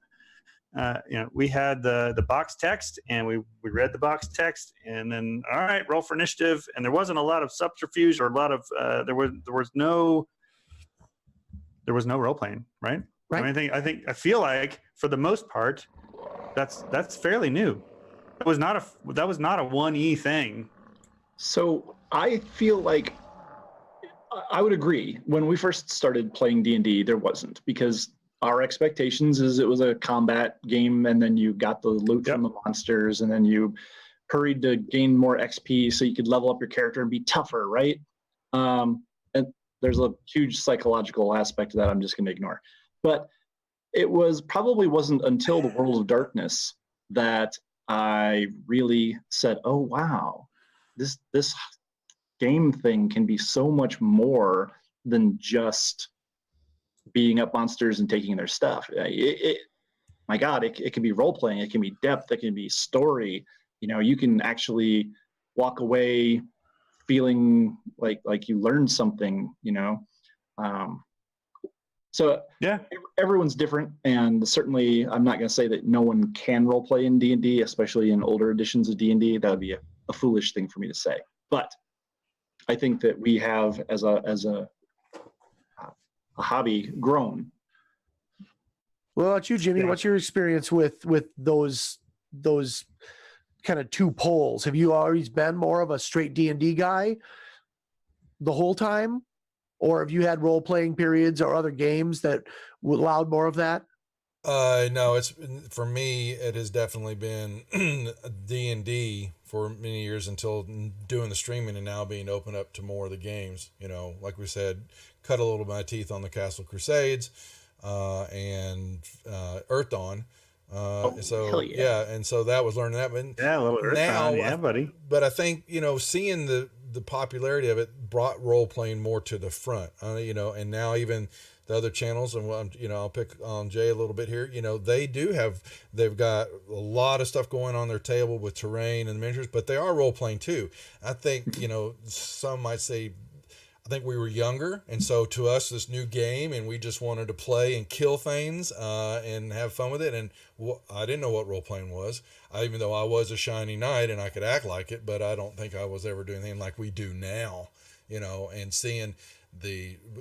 We had the box text, and we read the box text, and then all right, roll for initiative, and there wasn't a lot of subterfuge or a lot of there was no role playing, right? Right. I mean, I feel like for the most part, that's fairly new. That was not a 1E thing. So I feel like I would agree. When we first started playing D&D, there wasn't, because our expectations is it was a combat game, and then you got the loot from the monsters, and then you hurried to gain more XP so you could level up your character and be tougher, right? And there's a huge psychological aspect to that I'm just going to ignore. But it probably wasn't until the World of Darkness that I really said, oh, wow, this game thing can be so much more than just beating up monsters and taking their stuff. My God, it can be role playing, it can be depth, it can be story. You can actually walk away feeling like you learned something. So Yeah. everyone's different, and certainly I'm not going to say that no one can role play in D&D, especially in older editions of D&D. That would be a foolish thing for me to say. But I think that we have, as a hobby, grown. What about you, Jimmy? Yeah. What's your experience with those kind of two poles? Have you always been more of a straight D&D guy the whole time, or have you had role playing periods or other games that allowed more of that? No, for me, it has definitely been D&D for many years until doing the streaming and now being opened up to more of the games. Like we said, cut a little of my teeth on the Castle Crusades and Earth Dawn. So hell yeah. and so that was learning that. But Yeah, a little Earthbound. Yeah, buddy. But I think seeing the popularity of it brought role playing more to the front. And now even the other channels, and I'll pick on Jay a little bit here. They've got a lot of stuff going on their table with terrain and miniatures, but they are role playing too. I think some might say, I think we were younger, and so to us, this new game, and we just wanted to play and kill things and have fun with it. And I didn't know what role playing was, even though I was a shiny knight and I could act like it, but I don't think I was ever doing anything like we do now. And seeing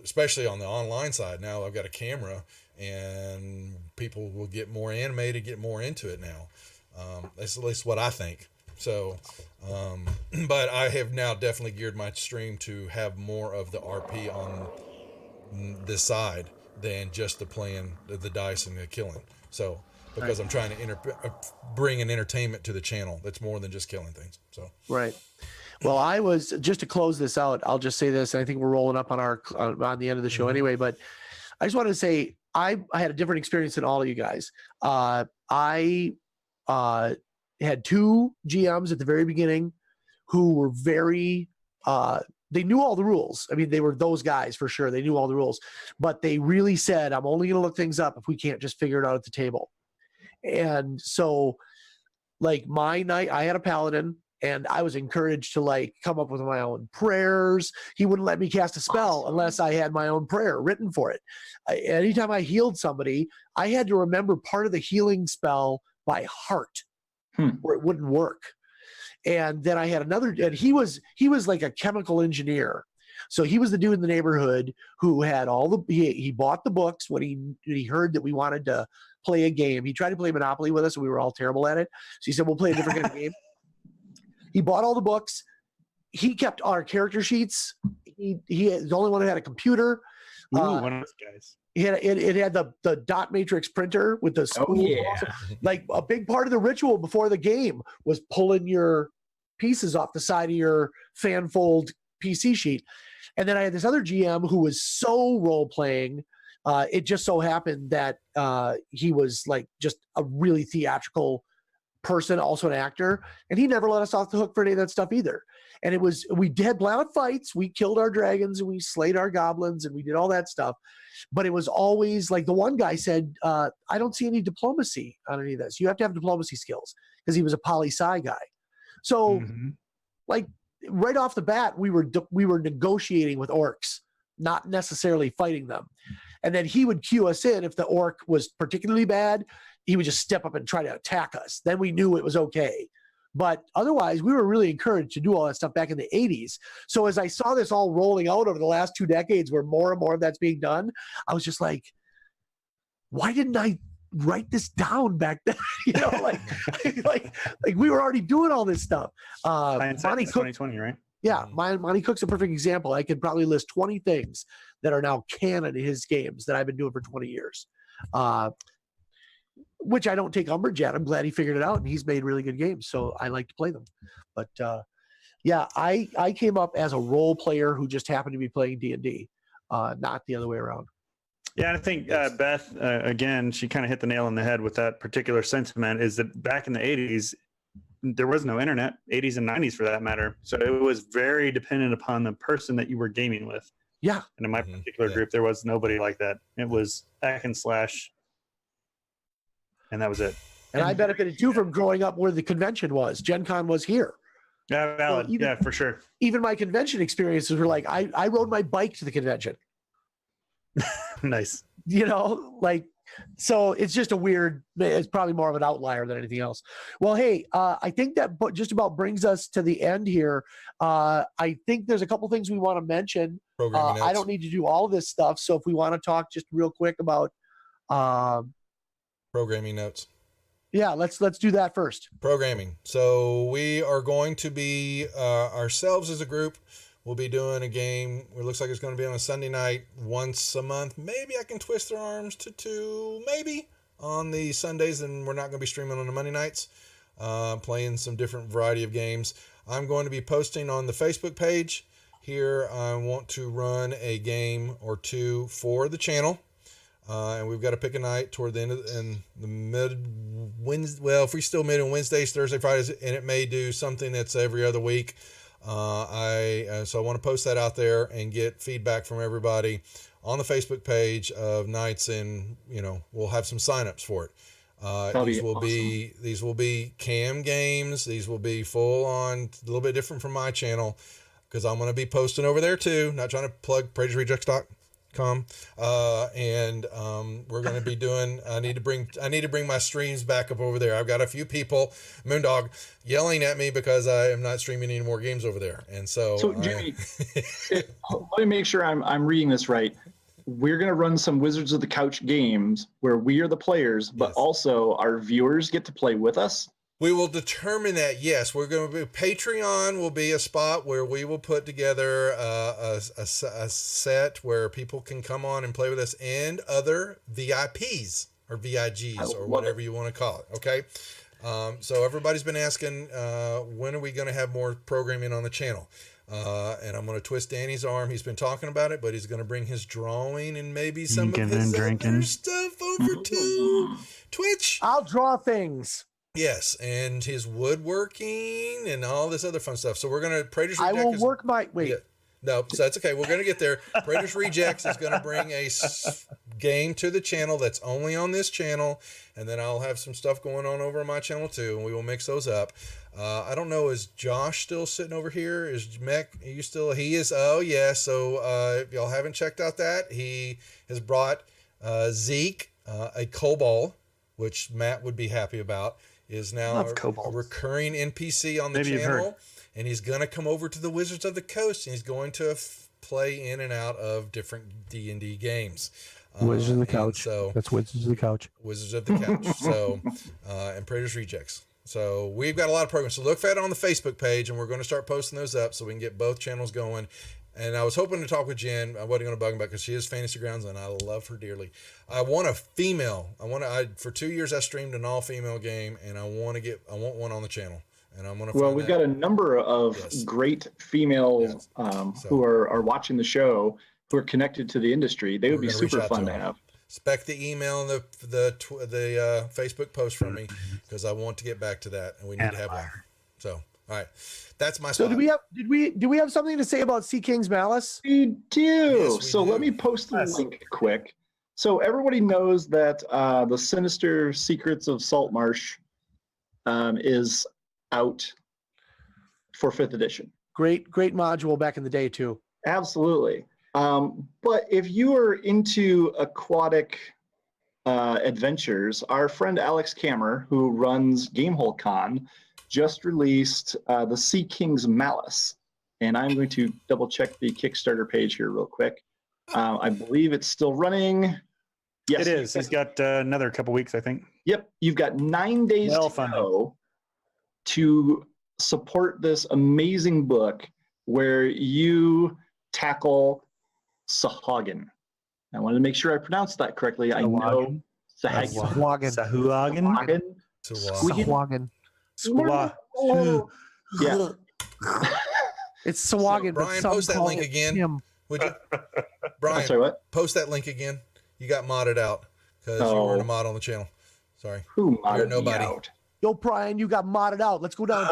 especially on the online side now, I've got a camera, and people will get more animated, get more into it now. That's at least what I think. So, but I have now definitely geared my stream to have more of the RP on this side than just the playing the dice and the killing. So, because I'm trying to bring an entertainment to the channel that's more than just killing things. So, Right. Well, I was just to close this out. I'll just say this. And I think we're rolling up on on the end of the show anyway. But I just wanted to say I had a different experience than all of you guys. I had two GMs at the very beginning who were very. They knew all the rules. I mean, they were those guys for sure. They knew all the rules, but they really said, "I'm only going to look things up if we can't just figure it out at the table." And so, like my night, I had a paladin. And I was encouraged to like come up with my own prayers. He wouldn't let me cast a spell unless I had my own prayer written for it. Anytime I healed somebody, I had to remember part of the healing spell by heart, or it wouldn't work. And then I had another, and he was like a chemical engineer. So he was the dude in the neighborhood who had he bought the books when he heard that we wanted to play a game. He tried to play Monopoly with us, and we were all terrible at it. So he said, we'll play a different kind of game. He bought all the books. He kept our character sheets. He is the only one who had a computer. Ooh, one of those guys. It had the dot matrix printer with the spool. Oh, yeah. Like a big part of the ritual before the game was pulling your pieces off the side of your fan fold PC sheet. And then I had this other GM who was so role playing. It just so happened that he was like just a really theatrical person, also an actor, and he never let us off the hook for any of that stuff either. And we had violent fights, we killed our dragons, and we slayed our goblins, and we did all that stuff, but it was always like the one guy said, I don't see any diplomacy on any of this. You have to have diplomacy skills, because he was a poli-sci guy. So like right off the bat, we were negotiating with orcs, not necessarily fighting them. And then he would cue us in if the orc was particularly bad. He would just step up and try to attack us. Then we knew it was okay. But otherwise, we were really encouraged to do all that stuff back in the 80s. So as I saw this all rolling out over the last 2 decades where more and more of that's being done, I was just like, why didn't I write this down back then? like we were already doing all this stuff. Monty Cook, 2020, right? Yeah, Monty Cook's a perfect example. I could probably list 20 things that are now canon in his games that I've been doing for 20 years. Which I don't take umbrage at. I'm glad he figured it out, and he's made really good games, so I like to play them. But yeah, I came up as a role player who just happened to be playing D&D, not the other way around. Yeah, and I think Beth, again, she kind of hit the nail on the head with that particular sentiment, is that back in the 80s, there was no internet, 80s and 90s for that matter. So it was very dependent upon the person that you were gaming with. Yeah. And in my particular group, there was nobody like that. It was hack and slash, and that was it. And I benefited too from growing up where the convention was. Gen Con was here. Yeah, valid. So Yeah, for sure. Even my convention experiences were like, I rode my bike to the convention. Nice. So it's just it's probably more of an outlier than anything else. Well, hey, I think that just about brings us to the end here. I think there's a couple things we want to mention. I don't need to do all of this stuff. So if we want to talk just real quick about programming notes. Yeah, let's do that first. Programming. So we are going to be ourselves as a group. We'll be doing a game. It looks like it's going to be on a Sunday night once a month. Maybe I can twist their arms to 2, maybe on the Sundays, and we're not going to be streaming on the Monday nights. playing some different variety of games. I'm going to be posting on the Facebook page. Here, I want to run a game or two for the channel. And we've got to pick a night toward the end of the mid Wednesday. Well, if we still meet on Wednesdays, Thursday, Fridays, and it may do something that's every other week. So I want to post that out there and get feedback from everybody on the Facebook page of nights, and we'll have some signups for it. These will be cam games. These will be full on, a little bit different from my channel, because I'm going to be posting over there too. Not trying to plug PradersRejects.com. We're going to be doing, I need to bring my streams back up over there. I've got a few people, Moondog, yelling at me because I am not streaming any more games over there. And so Jimmy, let me make sure I'm reading this right. We're going to run some Wizards of the Couch games where we are the players, but Yes. also our viewers get to play with us. we will determine that. Yes, we're going to be, Patreon will be a spot where we will put together a set where people can come on and play with us, and other VIPs or VIGs or whatever you want to call it. Okay. So everybody's been asking, when are we going to have more programming on the channel? And I'm going to twist Danny's arm. He's been talking about it, but he's going to bring his drawing and maybe some Eating of his and other drinking. stuff over to Twitch. I'll draw things. Yes, and his woodworking and all this other fun stuff. So we're going to, Praetors I will Rejects. work my wait. Yeah. No, so that's okay. We're going to get there. Praetors Rejects is going to bring a game to the channel that's only on this channel, and then I'll have some stuff going on over on my channel too, and we will mix those up. I don't know, is Josh still sitting over here? Is Mech, are you still? He is. Oh yeah. So if y'all haven't checked out that, he has brought Zeke a Cobalt, which Matt would be happy about. Is now Love a Kobolds. recurring NPC on the Maybe you've heard. channel, and he's going to come over to the Wizards of the Coast, and he's going to play in and out of different D&D games. Wizards of the and Couch. So That's Wizards of the Couch. Wizards of the Couch. So and Praetors Rejects. So we've got a lot of programs. So look for that on the Facebook page, and we're going to start posting those up so we can get both channels going. And I was hoping to talk with Jen. I wasn't going to bug him about, because she is Fantasy Grounds, and I love her dearly. I want a female. For 2 years I streamed an all-female game, and I want one on the channel. And I'm going to. Well, we've got a number of Yes. great females So- who are watching the show, who are connected to the industry. They would We're be gonna reach super out fun to to them. have. Expect the email and the Facebook post from me, because I want to get back to that, and we need to have one. So, all right, that's my So spot. do we have something to say about Sea King's Malice? We do. Yes, we So do. let me post the Yes. link quick. So everybody knows that the Sinister Secrets of Saltmarsh is out for 5th edition. Great module back in the day too. Absolutely. But if you are into aquatic adventures, our friend Alex Kammer, who runs Gamehole Con, just released the Sea King's Malice. And I'm going to double check the Kickstarter page here real quick. I believe it's still running. Yes, It is. He's got another couple weeks, I think. Yep, you've got 9 days to Well-funded. go to support this amazing book where you tackle Sahagin. I wanted to make sure I pronounced that correctly. I know Sahagin. Squaggin. Sahuagin? Sahagin. So, Squaggin. Squaw. Yeah. It's Sawagan, but Brian, some post that call link it again. him. Would you, I'm Brian, sorry, what? post that link again? You got modded out because you Oh. weren't a mod on the channel. Sorry. Who modded me nobody. out? Yo, Brian, you got modded out. Let's go down.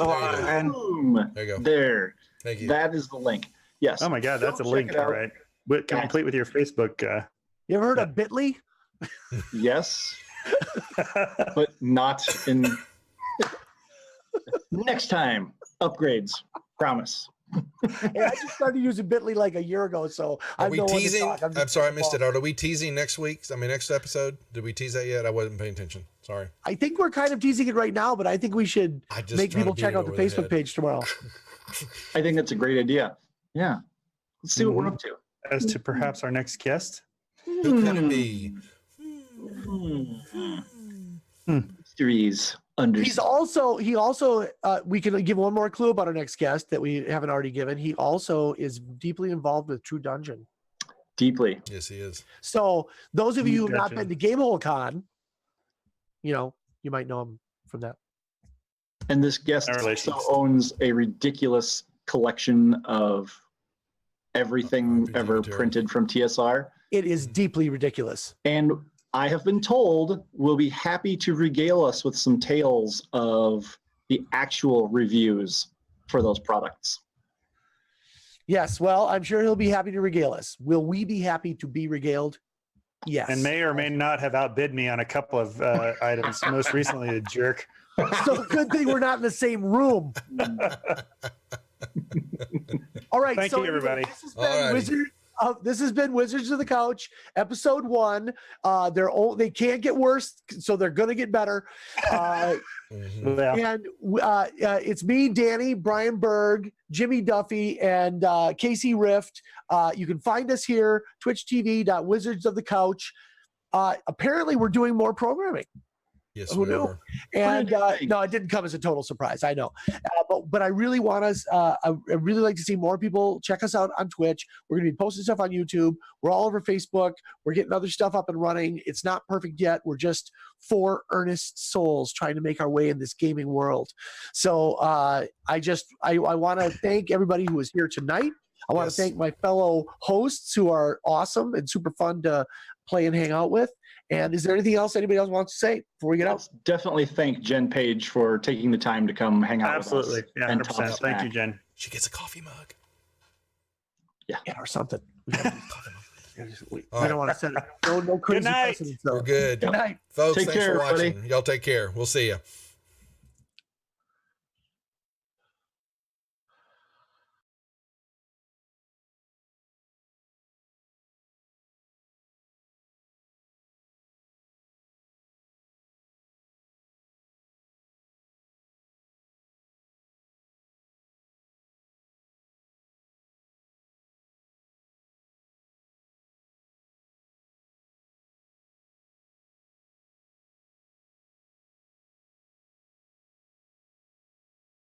Boom. There you go. There. Thank you. That is the link. Yes. Oh my God, that's a Go check link. it out. All right. Complete with your Facebook. You ever heard of Bitly? Yes, but not in. Next time, upgrades. Promise. Hey, I just started using Bitly like a year ago, so Are I'm we no one to teasing? talk. I'm sorry, I missed it. Are we teasing next week? I mean, next episode? Did we tease that yet? I wasn't paying attention. Sorry. I think we're kind of teasing it right now, but I think we should I just make trying people to check beat it out the over Facebook head. page tomorrow. I think that's a great idea. Yeah. Let's see what we're up to. As to perhaps our next guest. Who could it be? Mysteries under. He also we can give one more clue about our next guest that we haven't already given. He also is deeply involved with True Dungeon. Deeply. Yes, he is. So those of you who have not Gotcha. been to Gamehole Con, you might know him from that. And this guest No also relations. owns a ridiculous collection of everything RPG ever material. printed from TSR. It is deeply ridiculous. And I have been told will be happy to regale us with some tales of the actual reviews for those products. Yes, well, I'm sure he'll be happy to regale us. Will we be happy to be regaled? Yes. And may or may not have outbid me on a couple of items. Most recently, a jerk. So good thing we're not in the same room. All right. Thank so you, everybody. This has been Alrighty. This has been Wizards of the Couch, episode 1. They can't get worse, so they're gonna get better. Mhm. Yeah. And it's me, Danny, Brian Berg, Jimmy Duffy, and Casey Rift. You can find us here, twitch.tv/Wizards of the Couch. Apparently, we're doing more programming. Yes, Who we knew? are. And Pretty big. no, it didn't come as a total surprise. I know, but I really want us. I really like to see more people check us out on Twitch. We're going to be posting stuff on YouTube. We're all over Facebook. We're getting other stuff up and running. It's not perfect yet. We're just 4 earnest souls trying to make our way in this gaming world. So I want to thank everybody who was here tonight. I want Yes. to thank my fellow hosts who are awesome and super fun to play and hang out with. And is there anything else anybody else wants to say before we get out? Let's definitely thank Jen Page for taking the time to come hang out Absolutely. with us. Yeah, and 100%. talk Thank smack. you, Jen. She gets a coffee mug. Yeah, or something. We gotta we All right. don't want to send no crazy night. precedents, We're though. good. Good night. Folks, Take thanks care, for watching. everybody. Y'all take care. We'll see you.